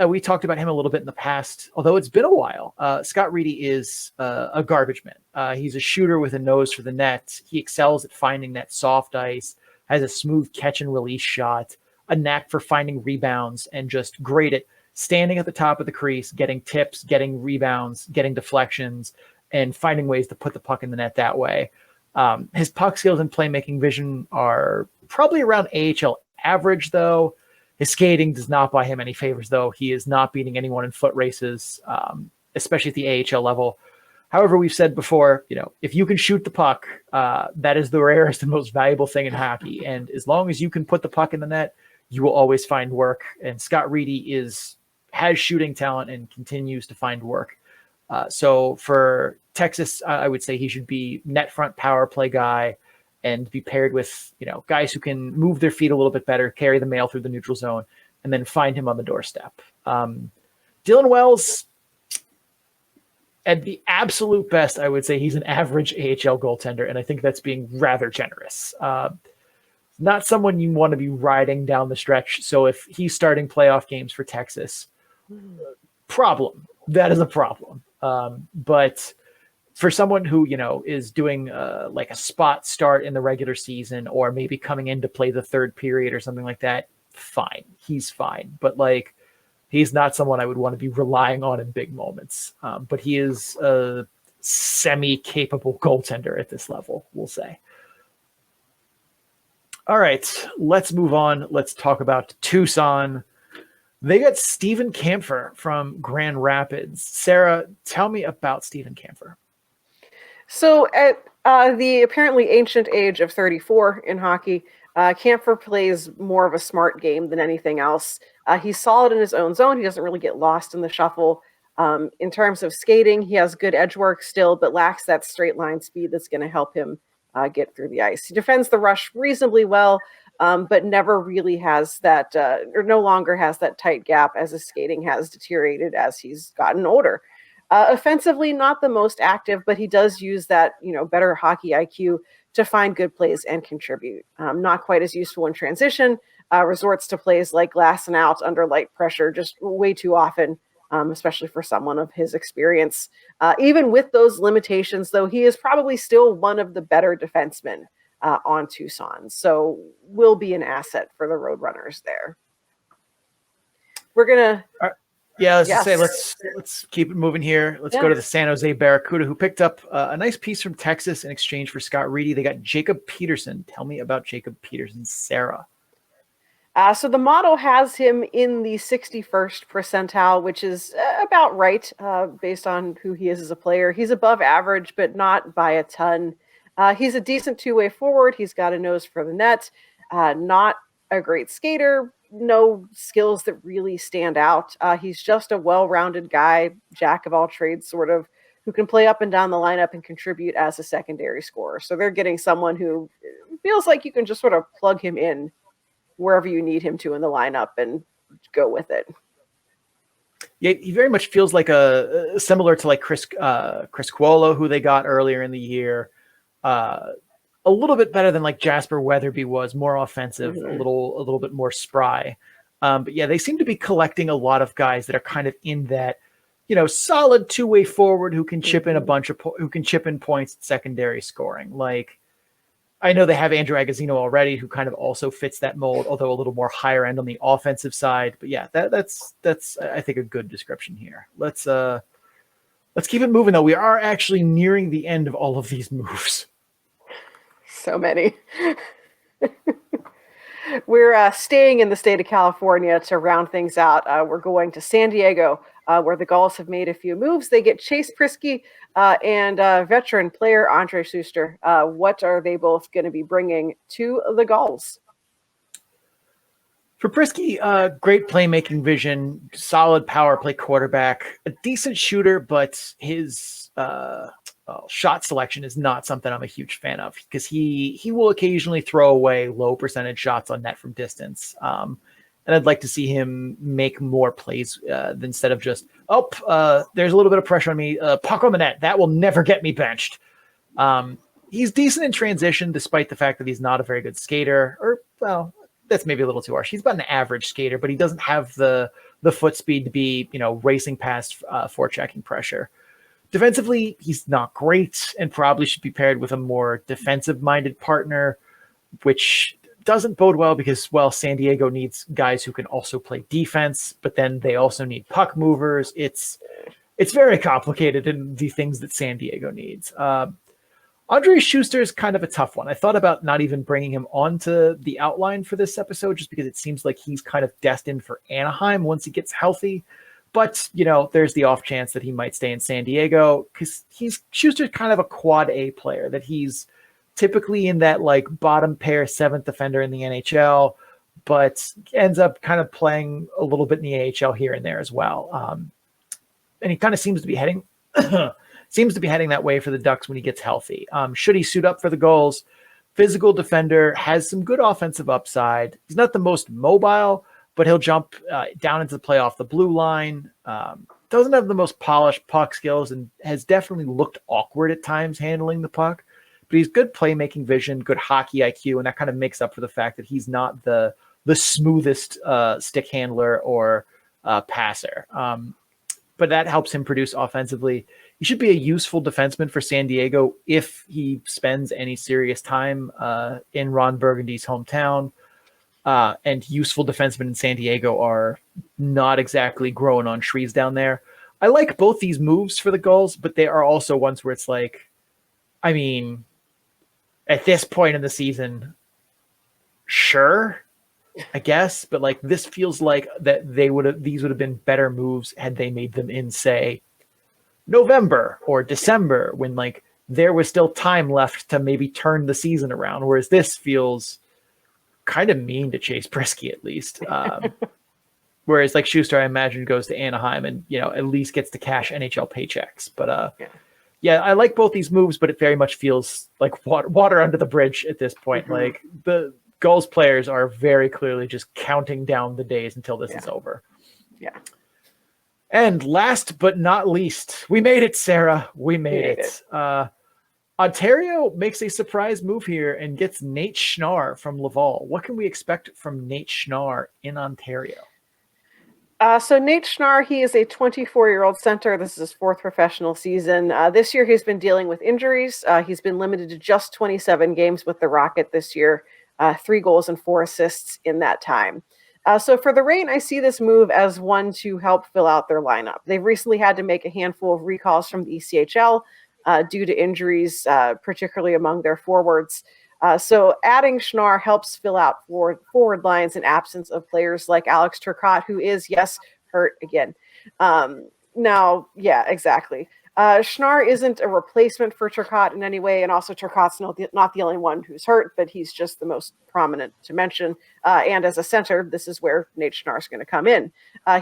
we talked about him a little bit in the past, although it's been a while. Scott Reedy is a garbage man. He's a shooter with a nose for the net. He excels at finding that soft ice, has a smooth catch and release shot, a knack for finding rebounds, and just great at standing at the top of the crease, getting tips, getting rebounds, getting deflections, and finding ways to put the puck in the net that way. His puck skills and playmaking vision are probably around AHL average, though. His skating does not buy him any favors, though. He is not beating anyone in foot races, especially at the AHL level. However, we've said before, if you can shoot the puck, that is the rarest and most valuable thing in hockey. And as long as you can put the puck in the net, you will always find work. And Scott Reedy has shooting talent and continues to find work. So for Texas, I would say he should be net front power play guy and be paired with, guys who can move their feet a little bit better, carry the mail through the neutral zone, and then find him on the doorstep. Dylan Wells, at the absolute best, I would say he's an average AHL goaltender, and I think that's being rather generous. Not someone you want to be riding down the stretch. So if he's starting playoff games for Texas, problem. That is a problem. But for someone who, is doing like a spot start in the regular season or maybe coming in to play the third period or something like that, fine. He's fine. But he's not someone I would want to be relying on in big moments. But he is a semi-capable goaltender at this level, we'll say. All right, let's move on. Let's talk about Tucson. They got Steven Kampfer from Grand Rapids. Sarah, tell me about Steven Kampfer. So at the apparently ancient age of 34 in hockey, Kampfer plays more of a smart game than anything else. He's solid in his own zone. He doesn't really get lost in the shuffle. In terms of skating, he has good edge work still, but lacks that straight line speed that's going to help him get through the ice. He defends the rush reasonably well, but never really has that, or no longer has that tight gap as his skating has deteriorated as he's gotten older. Offensively, not the most active, but he does use that, better hockey IQ to find good plays and contribute. Not quite as useful in transition, resorts to plays like glass and out under light pressure just way too often, especially for someone of his experience. Even with those limitations, though, he is probably still one of the better defensemen on Tucson. So will be an asset for the Roadrunners there. We're going to... let's keep it moving here. Let's go to the San Jose Barracuda, who picked up a nice piece from Texas in exchange for Scott Reedy. They got Jacob Peterson. Tell me about Jacob Peterson, Sarah. So the model has him in the 61st percentile, which is about right based on who he is as a player. He's above average, but not by a ton. He's a decent two-way forward. He's got a nose for the net. Not a great skater. No skills that really stand out. He's just a well-rounded guy, jack of all trades, sort of, who can play up and down the lineup and contribute as a secondary scorer. So they're getting someone who feels like you can just sort of plug him in wherever you need him to in the lineup and go with it. Yeah, he very much feels like similar to like Chris Cuolo, who they got earlier in the year. A little bit better than like Jasper Weatherby was, more offensive, a little bit more spry. But yeah, they seem to be collecting a lot of guys that are kind of in that, solid two-way forward who can chip in who can chip in points at secondary scoring. Like, I know they have Andrew Agozzino already, who kind of also fits that mold, although a little more higher end on the offensive side. But yeah, that's I think a good description here. Let's keep it moving though. We are actually nearing the end of all of these moves. So many. We're staying in the state of California to round things out. We're going to San Diego, where the Gulls have made a few moves. They get Chase Priskie and veteran player Andre Schuster. What are they both going to be bringing to the Gulls? For Priskie, great playmaking vision, solid power play quarterback, a decent shooter, but his shot selection is not something I'm a huge fan of, because he will occasionally throw away low percentage shots on net from distance. And I'd like to see him make more plays instead of just, there's a little bit of pressure on me. Puck on the net. That will never get me benched. He's decent in transition, despite the fact that he's not a very good skater. That's maybe a little too harsh. He's about an average skater, but he doesn't have the foot speed to be, racing past forechecking pressure. Defensively, he's not great and probably should be paired with a more defensive-minded partner, which doesn't bode well because, San Diego needs guys who can also play defense, but then they also need puck movers. It's very complicated in the things that San Diego needs. Andre Schuster is kind of a tough one. I thought about not even bringing him onto the outline for this episode just because it seems like he's kind of destined for Anaheim once he gets healthy. But, there's the off chance that he might stay in San Diego because Schuster's kind of a quad A player, that he's typically in that like bottom pair seventh defender in the NHL, but ends up kind of playing a little bit in the AHL here and there as well. And he kind of seems to be heading that way for the Ducks when he gets healthy. Should he suit up for the Gulls? Physical defender, has some good offensive upside. He's not the most mobile, but he'll jump down into the play off the blue line. Doesn't have the most polished puck skills and has definitely looked awkward at times handling the puck. But he's good playmaking vision, good hockey IQ, and that kind of makes up for the fact that he's not the smoothest stick handler or passer. But that helps him produce offensively. He should be a useful defenseman for San Diego if he spends any serious time in Ron Burgundy's hometown. And useful defensemen in San Diego are not exactly growing on trees down there. I like both these moves for the Gulls, but they are also ones where it's like, I mean, at this point in the season, sure, I guess, but like this feels like that these would have been better moves had they made them in, say, November or December, when like there was still time left to maybe turn the season around. Whereas this feels kind of mean to Chase Priskie, at least. Whereas like Schuster, I imagine, goes to Anaheim and, at least gets to cash NHL paychecks. But yeah, I like both these moves, but it very much feels like water under the bridge at this point. Mm-hmm. Like the Gulls players are very clearly just counting down the days until this is over. Yeah. And last but not least, we made it, Sarah. We made it. Ontario makes a surprise move here and gets Nate Schnarr from Laval. What can we expect from Nate Schnarr in Ontario? So Nate Schnarr, he is a 24-year-old center. This is his fourth professional season. This year he's been dealing with injuries. He's been limited to just 27 games with the Rocket this year, 3 goals and 4 assists in that time. So for the Reign, I see this move as one to help fill out their lineup. They've recently had to make a handful of recalls from the ECHL due to injuries, particularly among their forwards. So adding Schnarr helps fill out forward lines in absence of players like Alex Turcotte, who is, hurt again. Exactly. Schnarr isn't a replacement for Turcotte in any way, and also Turcotte's not the only one who's hurt, but he's just the most prominent to mention. And as a center, this is where Nate Schnarr is going to come in.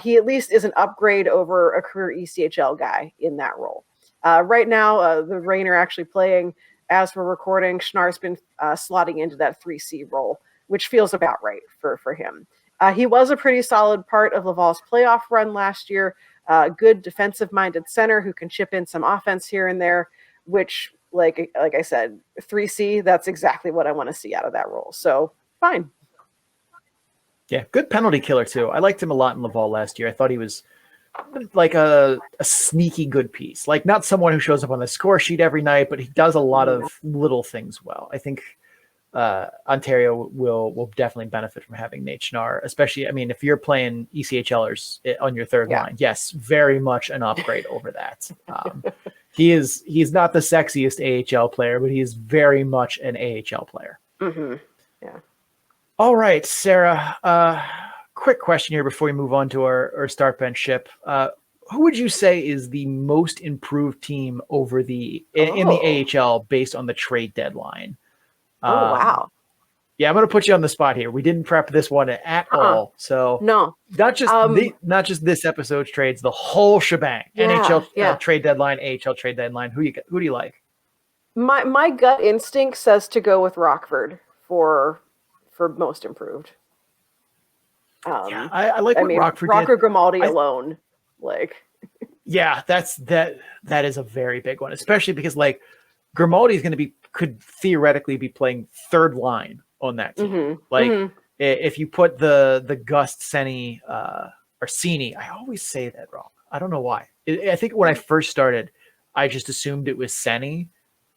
He at least is an upgrade over a career ECHL guy in that role. Right now, the Reign are actually playing as we're recording, Schnarr's been slotting into that 3C role, which feels about right for him. He was a pretty solid part of Laval's playoff run last year. Good defensive-minded center who can chip in some offense here and there, which, like I said, 3C, that's exactly what I want to see out of that role. So, fine. Yeah, good penalty killer, too. I liked him a lot in Laval last year. I thought he was like a sneaky good piece. Like, not someone who shows up on the score sheet every night, but he does a lot of little things well. I think Ontario will definitely benefit from having Nate Schnarr, especially, I mean, if you're playing ECHLers on your third line, yes, very much an upgrade over that. He's not the sexiest AHL player, but he is very much an AHL player. Mm-hmm. Yeah. All right, Sarah, quick question here before we move on to our start bench ship. Who would you say is the most improved team over in the AHL based on the trade deadline? Wow. Yeah, I'm going to put you on the spot here. We didn't prep this one at all. So no, not just this episode's trades, the whole shebang. NHL trade deadline, AHL trade deadline. Who do you like? My gut instinct says to go with Rockford for most improved. I like what Rockford did. Rocker Grimaldi alone. Yeah, that is a very big one, especially because like Grimaldi is could theoretically be playing third line on that team. If you put the Gust Senny or Cini, I always say that wrong. I don't know why. I think when I first started, I just assumed it was Senny,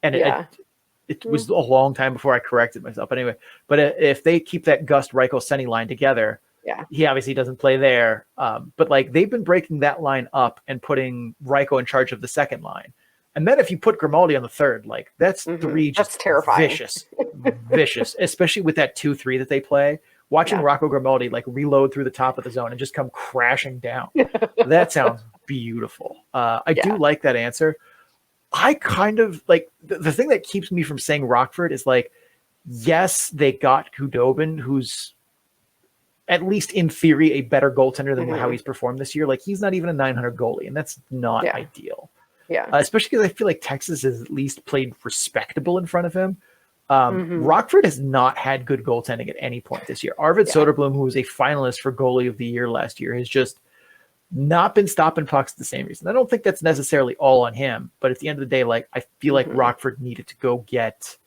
and it was a long time before I corrected myself. But anyway, if they keep that Gust Reichel Senny line together, he obviously doesn't play there. But like they've been breaking that line up and putting Reichel in charge of the second line. And then if you put Grimaldi on the third, like that's three just that's terrifying. Vicious, especially with that 2-3 that they play. Watching Rocco Grimaldi like reload through the top of the zone and just come crashing down. That sounds beautiful. I do like that answer. I kind of like the thing that keeps me from saying Rockford is like, yes, they got Khudobin, who's at least in theory a better goaltender than how he's performed this year. Like he's not even a 900 goalie, and that's not ideal. Yeah, especially because I feel like Texas has at least played respectable in front of him. Rockford has not had good goaltending at any point this year. Arvid Soderblom, who was a finalist for goalie of the year last year, has just not been stopping pucks the same reason. I don't think that's necessarily all on him, but at the end of the day, like I feel like Rockford needed to go get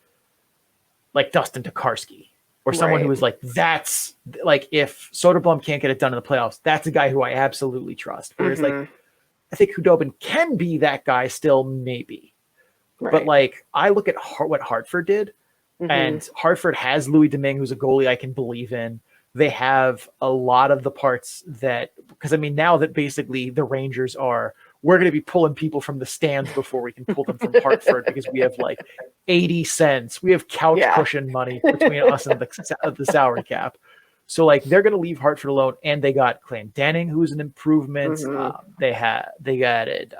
like Dustin Tokarski or someone who is like, that's like, if Soderblom can't get it done in the playoffs, that's a guy who I absolutely trust. Whereas like, I think Khudobin can be that guy still, maybe. But like, I look at what Hartford did, and Hartford has Louis Domingue, who's a goalie I can believe in. They have a lot of the parts that, because I mean, now that basically the Rangers we're going to be pulling people from the stands before we can pull them from Hartford because we have like 80 cents. We have couch cushion money between us and the salary cap. So like they're going to leave Hartford alone, and they got Clendenning, who's an improvement. They added.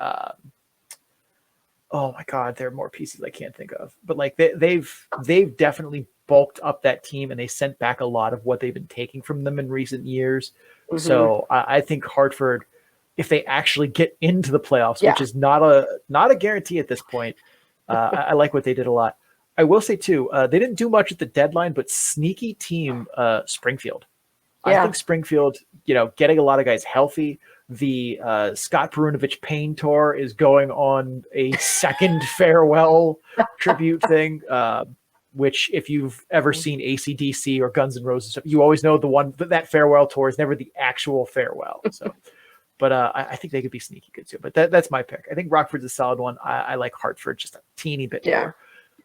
Oh my God, there are more pieces I can't think of. But like they've definitely bulked up that team, and they sent back a lot of what they've been taking from them in recent years. So I think Hartford, if they actually get into the playoffs, which is not a guarantee at this point, I like what they did a lot. I will say too, they didn't do much at the deadline, but sneaky team Springfield. I think Springfield, getting a lot of guys healthy. The Scott Perunovich Pain Tour is going on a second farewell tribute thing, which if you've ever seen AC/DC or Guns N' Roses, you always know that farewell tour is never the actual farewell. So, but I think they could be sneaky good too. But that's my pick. I think Rockford's a solid one. I like Hartford just a teeny bit more.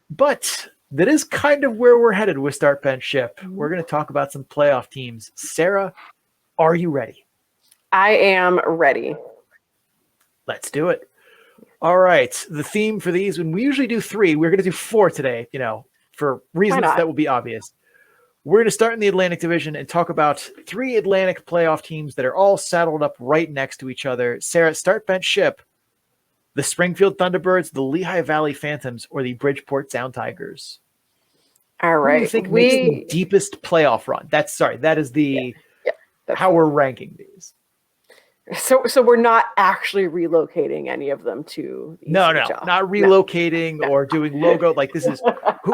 But that is kind of where we're headed with Start Bench Ship. We're going to talk about some playoff teams. Sarah, are you ready? I am ready. Let's do it. All right. The theme for these, when we usually do 3, we're going to do 4 today, for reasons that will be obvious. We're going to start in the Atlantic Division and talk about 3 Atlantic playoff teams that are all saddled up right next to each other. Sarah, Start Bench Ship. The Springfield Thunderbirds, the Lehigh Valley Phantoms, or the Bridgeport Sound Tigers? All right. Who do you think makes the deepest playoff run? That is how we're ranking these. So we're not actually relocating any of them to the No, ECHL. not relocating or doing logo. Like this is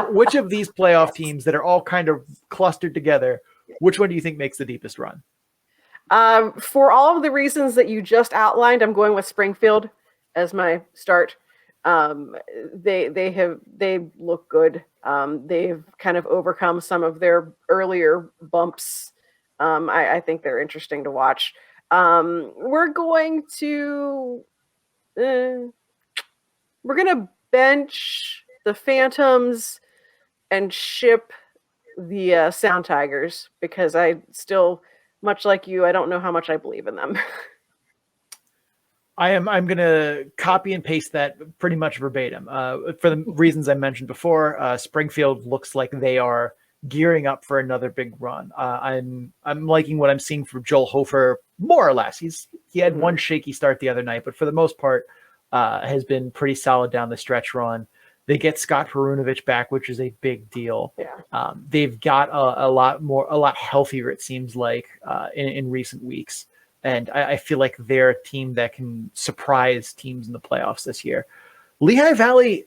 which of these playoff teams that are all kind of clustered together, which one do you think makes the deepest run? For all of the reasons that you just outlined, I'm going with Springfield as my start. They look good. They've kind of overcome some of their earlier bumps. I think they're interesting to watch. We're going to bench the Phantoms and ship the Sound Tigers because I still, much like you, I don't know how much I believe in them. I'm going to copy and paste that pretty much verbatim. For the reasons I mentioned before, Springfield looks like they are gearing up for another big run. I'm liking what I'm seeing from Joel Hofer more or less. He had one shaky start the other night, but for the most part, has been pretty solid down the stretch run. They get Scott Perunovich back, which is a big deal. Yeah. They've got a lot healthier, it seems like, in recent weeks. And I feel like they're a team that can surprise teams in the playoffs this year. Lehigh Valley,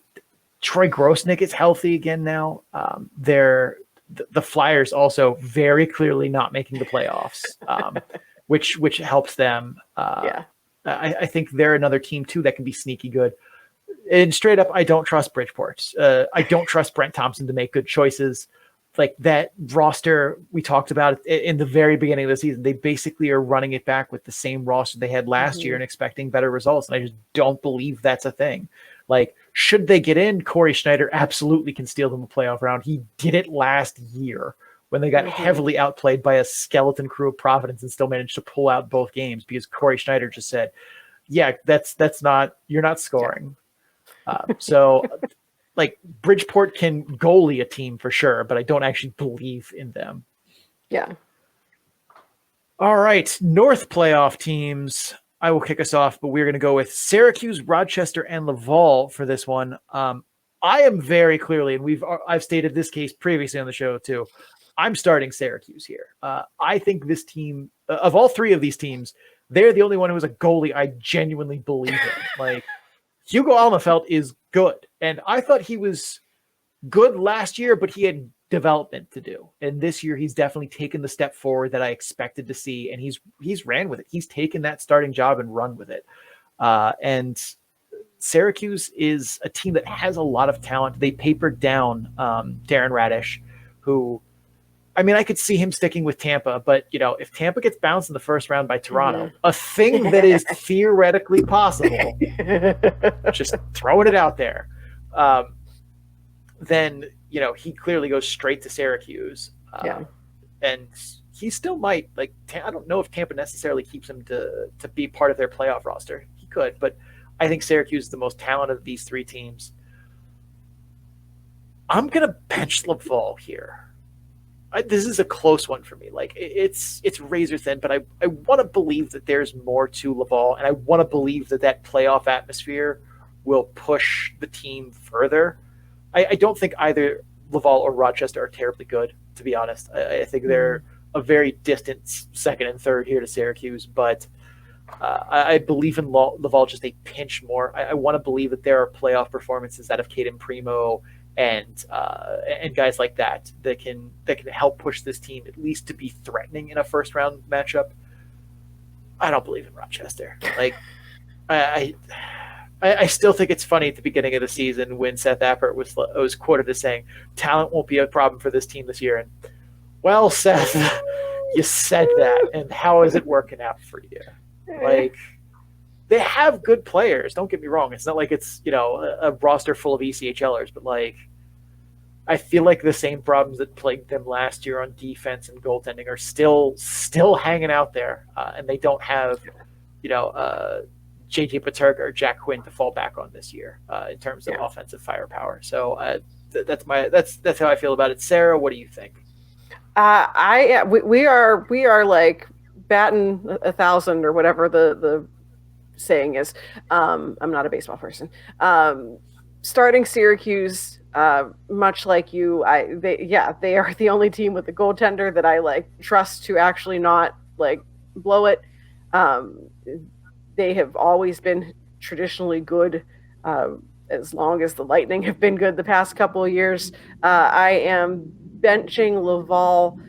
Troy Grosnick is healthy again now. The Flyers also very clearly not making the playoffs, which helps them. I think they're another team too that can be sneaky good. And straight up, I don't trust Bridgeport. I don't trust Brent Thompson to make good choices. Like that roster we talked about in the very beginning of the season, they basically are running it back with the same roster they had last year and expecting better results. And I just don't believe that's a thing. Like, should they get in, Corey Schneider absolutely can steal them a playoff round. He did it last year when they got heavily outplayed by a skeleton crew of Providence and still managed to pull out both games because Corey Schneider just said, yeah, that's not, you're not scoring. So like Bridgeport can goalie a team for sure, but I don't actually believe in them. Yeah. All right. North playoff teams. I will kick us off, but we're going to go with Syracuse, Rochester, and Laval for this one. I am very clearly, and I've stated this case previously on the show too. I'm starting Syracuse here. I think this team, of all three of these teams, they're the only one who is a goalie I genuinely believe in. Like, Hugo Almefelt is good, and I thought he was good last year, but he had development to do. And this year, he's definitely taken the step forward that I expected to see, and he's ran with it. He's taken that starting job and run with it. And Syracuse is a team that has a lot of talent. They papered down Darren Radish, who, I mean, I could see him sticking with Tampa, but if Tampa gets bounced in the first round by Toronto, a thing that is theoretically possible, just throwing it out there, then he clearly goes straight to Syracuse. And he still might, like, I don't know if Tampa necessarily keeps him to be part of their playoff roster. He could, but I think Syracuse is the most talented of these three teams. I'm going to bench Laval here. This is a close one for me. Like, it's razor thin, but I want to believe that there's more to Laval, and I want to believe that playoff atmosphere will push the team further. I don't think either Laval or Rochester are terribly good, to be honest. I think they're a very distant second and third here to Syracuse, but I believe in Laval just a pinch more. I want to believe that there are playoff performances out of Caden Primo and guys like that can help push this team at least to be threatening in a first round matchup. I don't believe in Rochester. Like, I still think it's funny at the beginning of the season when Seth Appert was quoted as saying, talent won't be a problem for this team this year. And, well, Seth, you said that, and how is it working out for you? Like, they have good players. Don't get me wrong. It's not like it's, a roster full of ECHLers, but like, I feel like the same problems that plagued them last year on defense and goaltending are still hanging out there. And they don't have, JJ Paterka or Jack Quinn to fall back on this year in terms of offensive firepower. So that's how I feel about it. Sarah, what do you think? We are like batting 1,000 or whatever the saying is. I'm not a baseball person. Starting Syracuse, much like you, they are the only team with a goaltender that I like trust to actually not like blow it. They have always been traditionally good, as long as the Lightning have been good the past couple of years. I am benching Laval.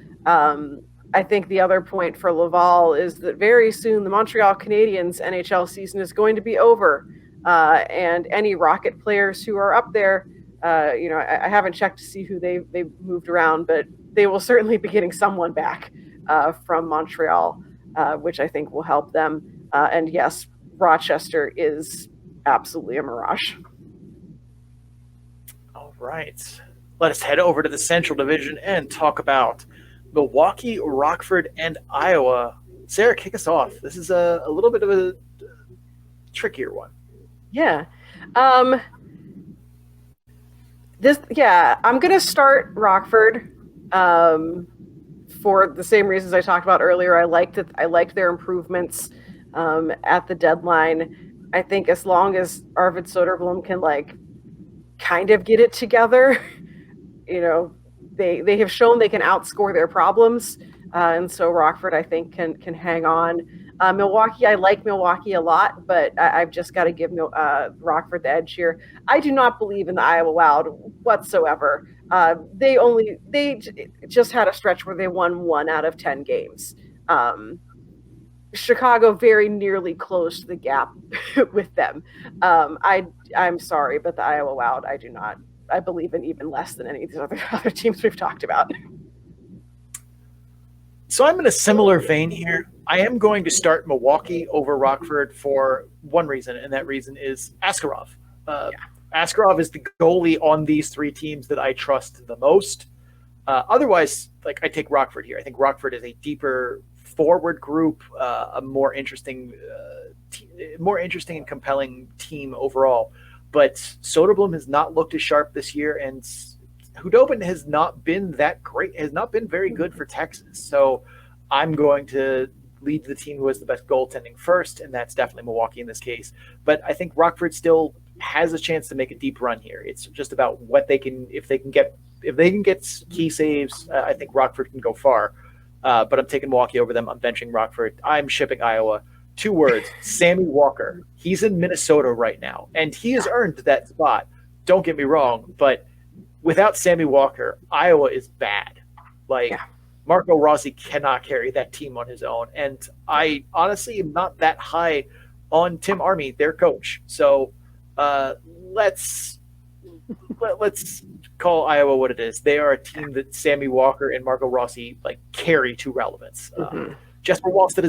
I think the other point for Laval is that very soon the Montreal Canadiens NHL season is going to be over. And any Rocket players who are up there, I haven't checked to see who they've moved around, but they will certainly be getting someone back from Montreal, which I think will help them. And yes, Rochester is absolutely a mirage. All right. Let us head over to the Central Division and talk about Milwaukee, Rockford, and Iowa. Sarah, kick us off. This is a little bit of a trickier one. Yeah. I'm going to start Rockford for the same reasons I talked about earlier. I liked their improvements at the deadline. I think as long as Arvid Soderblom can kind of get it together, they have shown they can outscore their problems. And so Rockford, I think, can hang on. Milwaukee, I like Milwaukee a lot, but I've just got to give Rockford the edge here. I do not believe in the Iowa Wild whatsoever. They just had a stretch where they won 1 out of 10 games. Chicago very nearly closed the gap with them. I'm sorry, but the Iowa Wild, I believe in even less than any of these other teams we've talked about. So I'm in a similar vein here. I am going to start Milwaukee over Rockford for one reason, and that reason is Askarov. Askarov is the goalie on these 3 teams that I trust the most. Otherwise, I take Rockford here. I think Rockford is a deeper forward group, a more interesting and compelling team overall. But Soderblom has not looked as sharp this year, and Hudobin has not been that great, has not been very good for Texas. So I'm going to lead the team who has the best goaltending first, and that's definitely Milwaukee in this case. But I think Rockford still has a chance to make a deep run here. It's just about what they can, if they can get key saves. I think Rockford can go far. But I'm taking Milwaukee over them. I'm benching Rockford. I'm shipping Iowa. 2 words, Sammy Walker. He's in Minnesota right now, and he has earned that spot. Don't get me wrong, but without Sammy Walker, Iowa is bad. Marco Rossi cannot carry that team on his own, and I honestly am not that high on Tim Army, their coach. So let's call Iowa what it is. They are a team that Sammy Walker and Marco Rossi carry to relevance. Jesper Wallstedt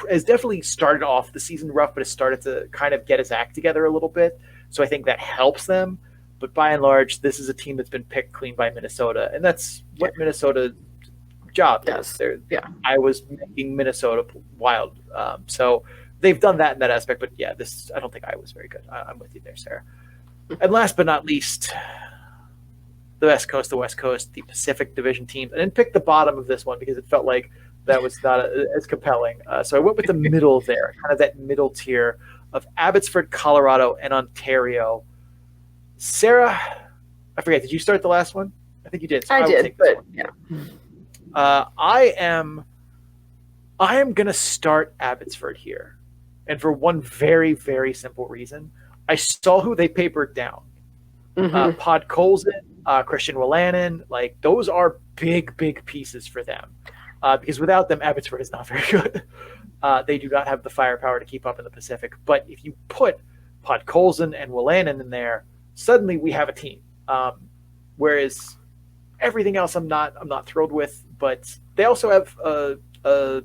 has definitely started off the season rough, but has started to kind of get his act together a little bit. So I think that helps them. But by and large, this is a team that's been picked clean by Minnesota, and that's what Minnesota's job is. I was making Minnesota wild. So they've done that in that aspect. But yeah, I don't think Iowa's very good. I'm with you there, Sarah. And last but not least, the West Coast, the Pacific Division teams. I didn't pick the bottom of this one because it felt like that was not as compelling. So I went with the middle there, kind of that middle tier of Abbotsford, Colorado, and Ontario. Sarah, I forget, did you start the last one? I think you did. So I did, but yeah. I am going to start Abbotsford here. And for one very, very simple reason. I saw who they papered down. Podkolzin, Christian Wolanin, those are big, big pieces for them. Because without them, Abbotsford is not very good. They do not have the firepower to keep up in the Pacific. But if you put Podkolzin and Wolanin in there, suddenly we have a team. Whereas everything else I'm not thrilled with. But they also have a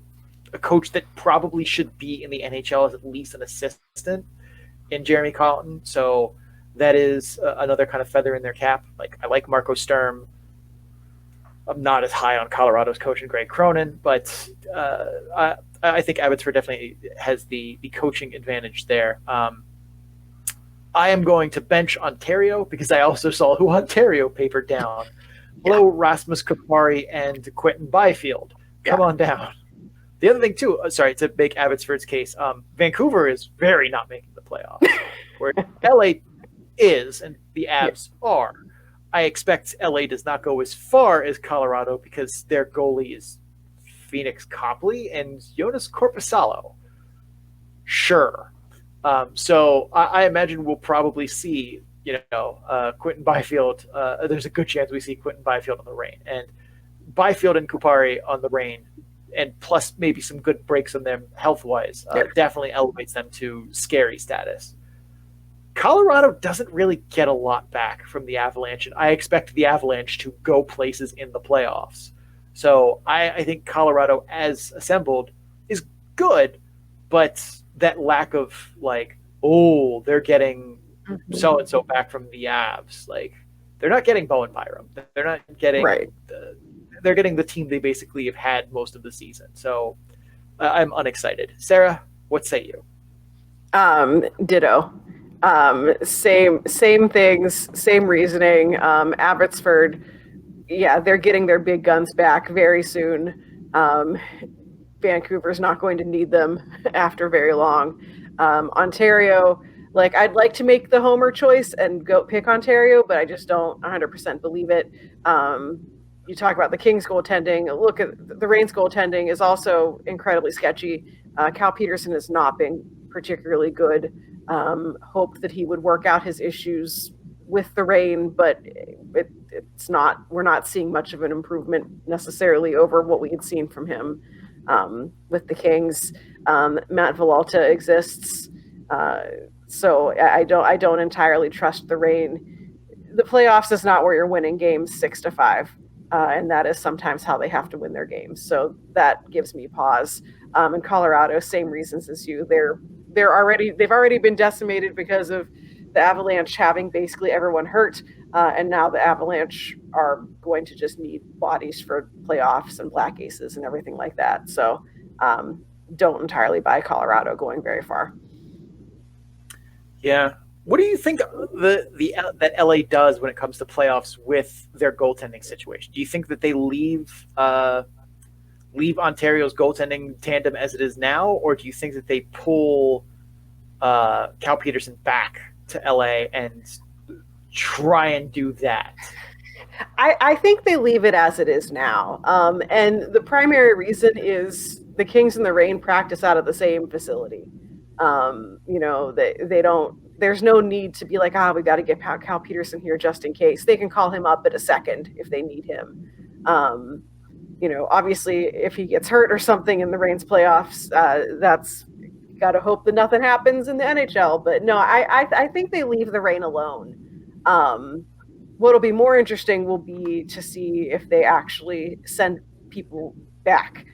coach that probably should be in the NHL as at least an assistant in Jeremy Colleton. So that is another kind of feather in their cap. I like Marco Sturm. I'm not as high on Colorado's coach and Greg Cronin, but I think Abbotsford definitely has the coaching advantage there. I am going to bench Ontario because I also saw who Ontario papered down. Hello, Rasmus Kupari and Quentin Byfield. Come on down. The other thing, too, to make Abbotsford's case, Vancouver is very not making the playoffs, where LA is and the Abs are. I expect LA does not go as far as Colorado because their goalie is Phoenix Copley and Jonas Korpisalo. Sure. So I imagine we'll probably see, Quentin Byfield. There's a good chance we see Quentin Byfield on the Reign, and Byfield and Kupari on the Reign, and plus maybe some good breaks on them health-wise, definitely elevates them to scary status. Colorado doesn't really get a lot back from the Avalanche, and I expect the Avalanche to go places in the playoffs. So I think Colorado, as assembled, is good, but that lack of they're getting so-and-so back from the Avs. They're not getting Bowen Byram. They're not getting they're getting the team they basically have had most of the season. So I'm unexcited. Sarah, what say you? Ditto. Same things, same reasoning. Abbotsford, they're getting their big guns back very soon. Vancouver's not going to need them after very long. Ontario, I'd like to make the homer choice and go pick Ontario, but I just don't 100% believe it. You talk about the Kings goaltending. Look at the Reign's goaltending is also incredibly sketchy. Cal Peterson has not been particularly good. Hope that he would work out his issues with the Reign, but it's not. We're not seeing much of an improvement necessarily over what we had seen from him with the Kings. Matt Villalta exists, so I don't entirely trust the Reign. The playoffs is not where you're winning games 6-5, and that is sometimes how they have to win their games. So that gives me pause. In Colorado, same reasons as you. They've already been decimated because of the Avalanche having basically everyone hurt, and now the Avalanche are going to just need bodies for playoffs and black aces and everything like that. So don't entirely buy Colorado going very far. Yeah. What do you think that LA does when it comes to playoffs with their goaltending situation? Do you think that they leave Ontario's goaltending tandem as it is now, or do you think that they pull Cal Peterson back to LA and try and do that? I think they leave it as it is now. And the primary reason is the Kings and the Reign practice out of the same facility. They don't, there's no need to be we got to get Cal Peterson here just in case. They can call him up at a second if they need him. Obviously if he gets hurt or something in the Reign's playoffs, that's got to hope that nothing happens in the NHL. But no, I think they leave the Reign alone. What'll be more interesting will be to see if they actually send people back.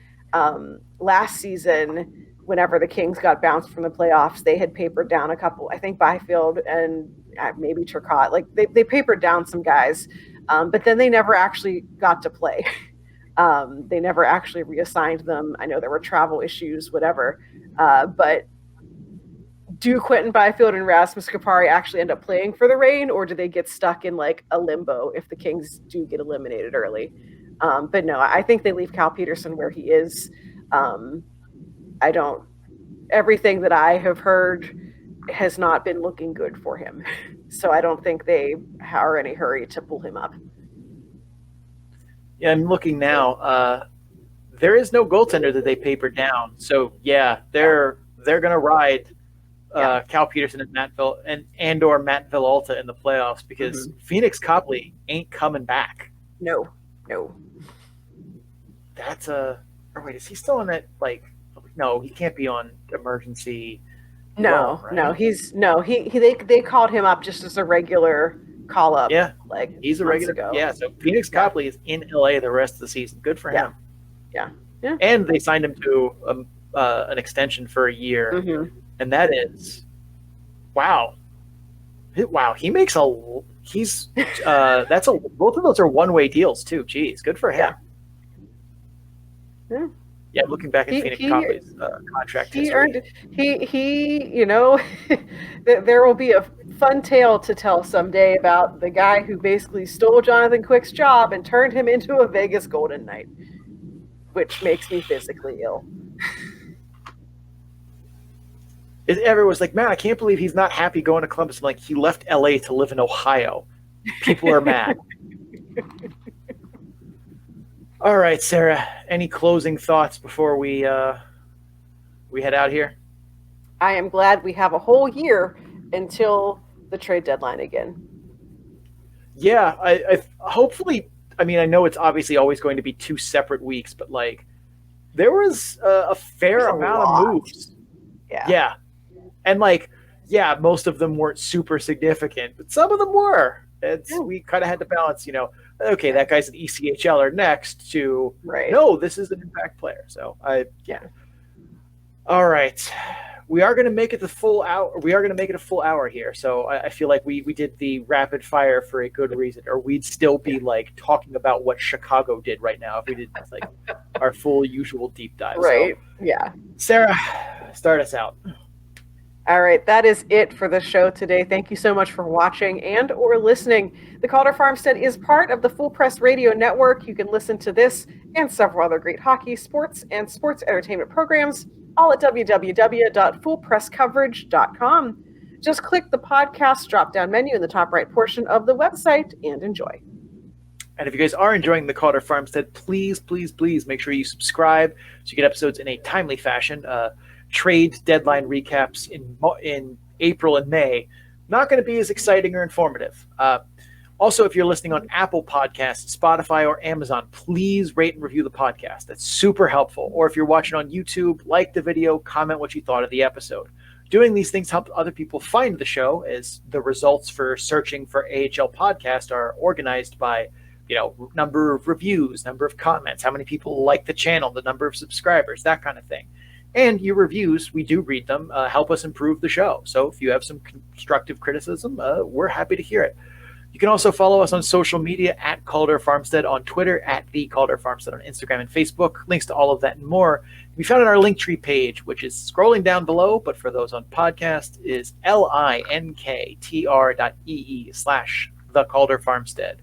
Last season, whenever the Kings got bounced from the playoffs, they had papered down a couple, I think Byfield and maybe Turcotte. They papered down some guys, but then they never actually got to play. They never actually reassigned them. I know there were travel issues, whatever. But do Quentin Byfield and Rasmus Kupari actually end up playing for the Reign, or do they get stuck in a limbo if the Kings do get eliminated early? But no, I think they leave Cal Peterson where he is. Everything that I have heard has not been looking good for him. So I don't think they are in any hurry to pull him up. Yeah, I'm looking now. There is no goaltender that they papered down. So yeah, they're gonna ride Cal Peterson and or Matt Villalta in the playoffs because Phoenix Copley ain't coming back. No. That's wait, is he still on that no, he can't be on emergency. No, right? They called him up just as a regular call up. Yeah, he's a regular. Ago. Yeah, so Phoenix Copley is in LA the rest of the season. Good for him. Yeah. And they signed him to an extension for a year, and that is, wow. He makes both of those are one-way deals too. Geez, good for him. Yeah, looking back at Phoenix Copley's contract history. There will be a fun tale to tell someday about the guy who basically stole Jonathan Quick's job and turned him into a Vegas Golden Knight, which makes me physically ill. Everyone's like, man, I can't believe he's not happy going to Columbus. I'm like, he left LA to live in Ohio. People are mad. All right, Sarah, any closing thoughts before we head out here? I am glad we have a whole year until the trade deadline again. Yeah, I hopefully, I mean, I know it's obviously always going to be 2 separate weeks, but like there was a fair amount of moves. Yeah. And like, yeah, most of them weren't super significant, but some of them were. We kind of had to balance, okay, that guy's an ECHLer next to, no, this is an impact player. So all right. We are going to make it the full hour. We are going to make it a full hour here. So I feel like we did the rapid fire for a good reason, or we'd still be like talking about what Chicago did right now if we did like our full usual deep dive. Right. So, yeah. Sarah, start us out. All right, that is it for the show today. Thank you so much for watching and or listening. The Calder Farmstead is part of the Full Press Radio Network. You can listen to this and several other great hockey, sports, and sports entertainment programs all at www.fullpresscoverage.com. Just click the podcast drop-down menu in the top right portion of the website and enjoy. And if you guys are enjoying the Calder Farmstead, please, please, please make sure you subscribe so you get episodes in a timely fashion. Trade deadline recaps in April and May. Not going to be as exciting or informative. Also, if you're listening on Apple Podcasts, Spotify, or Amazon, please rate and review the podcast. That's super helpful. Or if you're watching on YouTube, like the video, comment what you thought of the episode. Doing these things help other people find the show, as the results for searching for AHL podcast are organized by, number of reviews, number of comments, how many people like the channel, the number of subscribers, that kind of thing. And your reviews, we do read them, help us improve the show. So if you have some constructive criticism, we're happy to hear it. You can also follow us on social media at Calder Farmstead on Twitter, at the Calder Farmstead on Instagram and Facebook. Links to all of that and more we found on our Linktree page, which is scrolling down below, but for those on podcast is linktr.ee/the Calder Farmstead.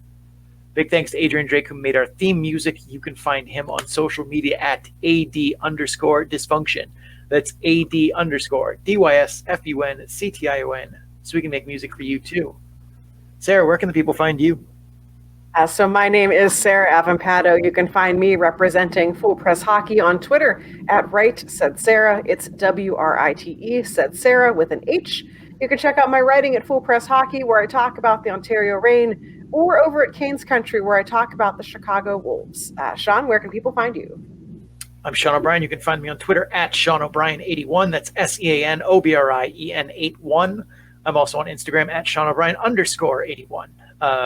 Big thanks to Adrian Drake, who made our theme music. You can find him on social media at AD_dysfunction. That's AD_DYSFUNCTION. So we can make music for you too. Sarah, where can the people find you? So my name is Sarah Avampado. You can find me representing Full Press Hockey on Twitter at Right Said Sarah. It's WRITE Said Sarah with an H. You can check out my writing at Full Press Hockey, where I talk about the Ontario Reign, or over at Canes Country, where I talk about the Chicago Wolves. Sean, where can people find you? I'm Sean O'Brien. You can find me on Twitter at Sean O'Brien81. That's SeanObrien81. I'm also on Instagram at Sean O'Brien _81.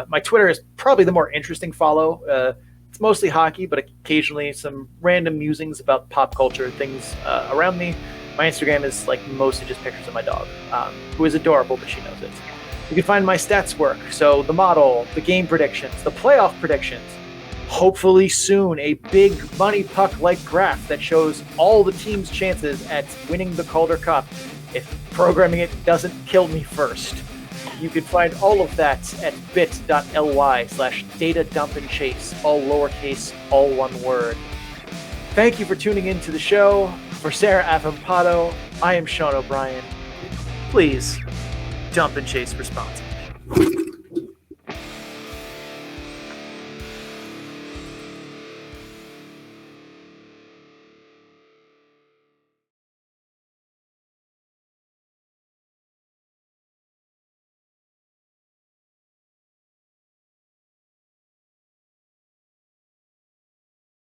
My Twitter is probably the more interesting follow. It's mostly hockey, but occasionally some random musings about pop culture and things around me. My Instagram is like mostly just pictures of my dog, who is adorable, but she knows it. You can find my stats work. So the model, the game predictions, the playoff predictions. Hopefully soon, a big money puck-like graph that shows all the teams' chances at winning the Calder Cup if programming it doesn't kill me first. You can find all of that at bit.ly/data-dump-and-chase, all lowercase, all one word. Thank you for tuning in to the show. For Sarah Avampado, I am Sean O'Brien. Please dump and chase responsibly.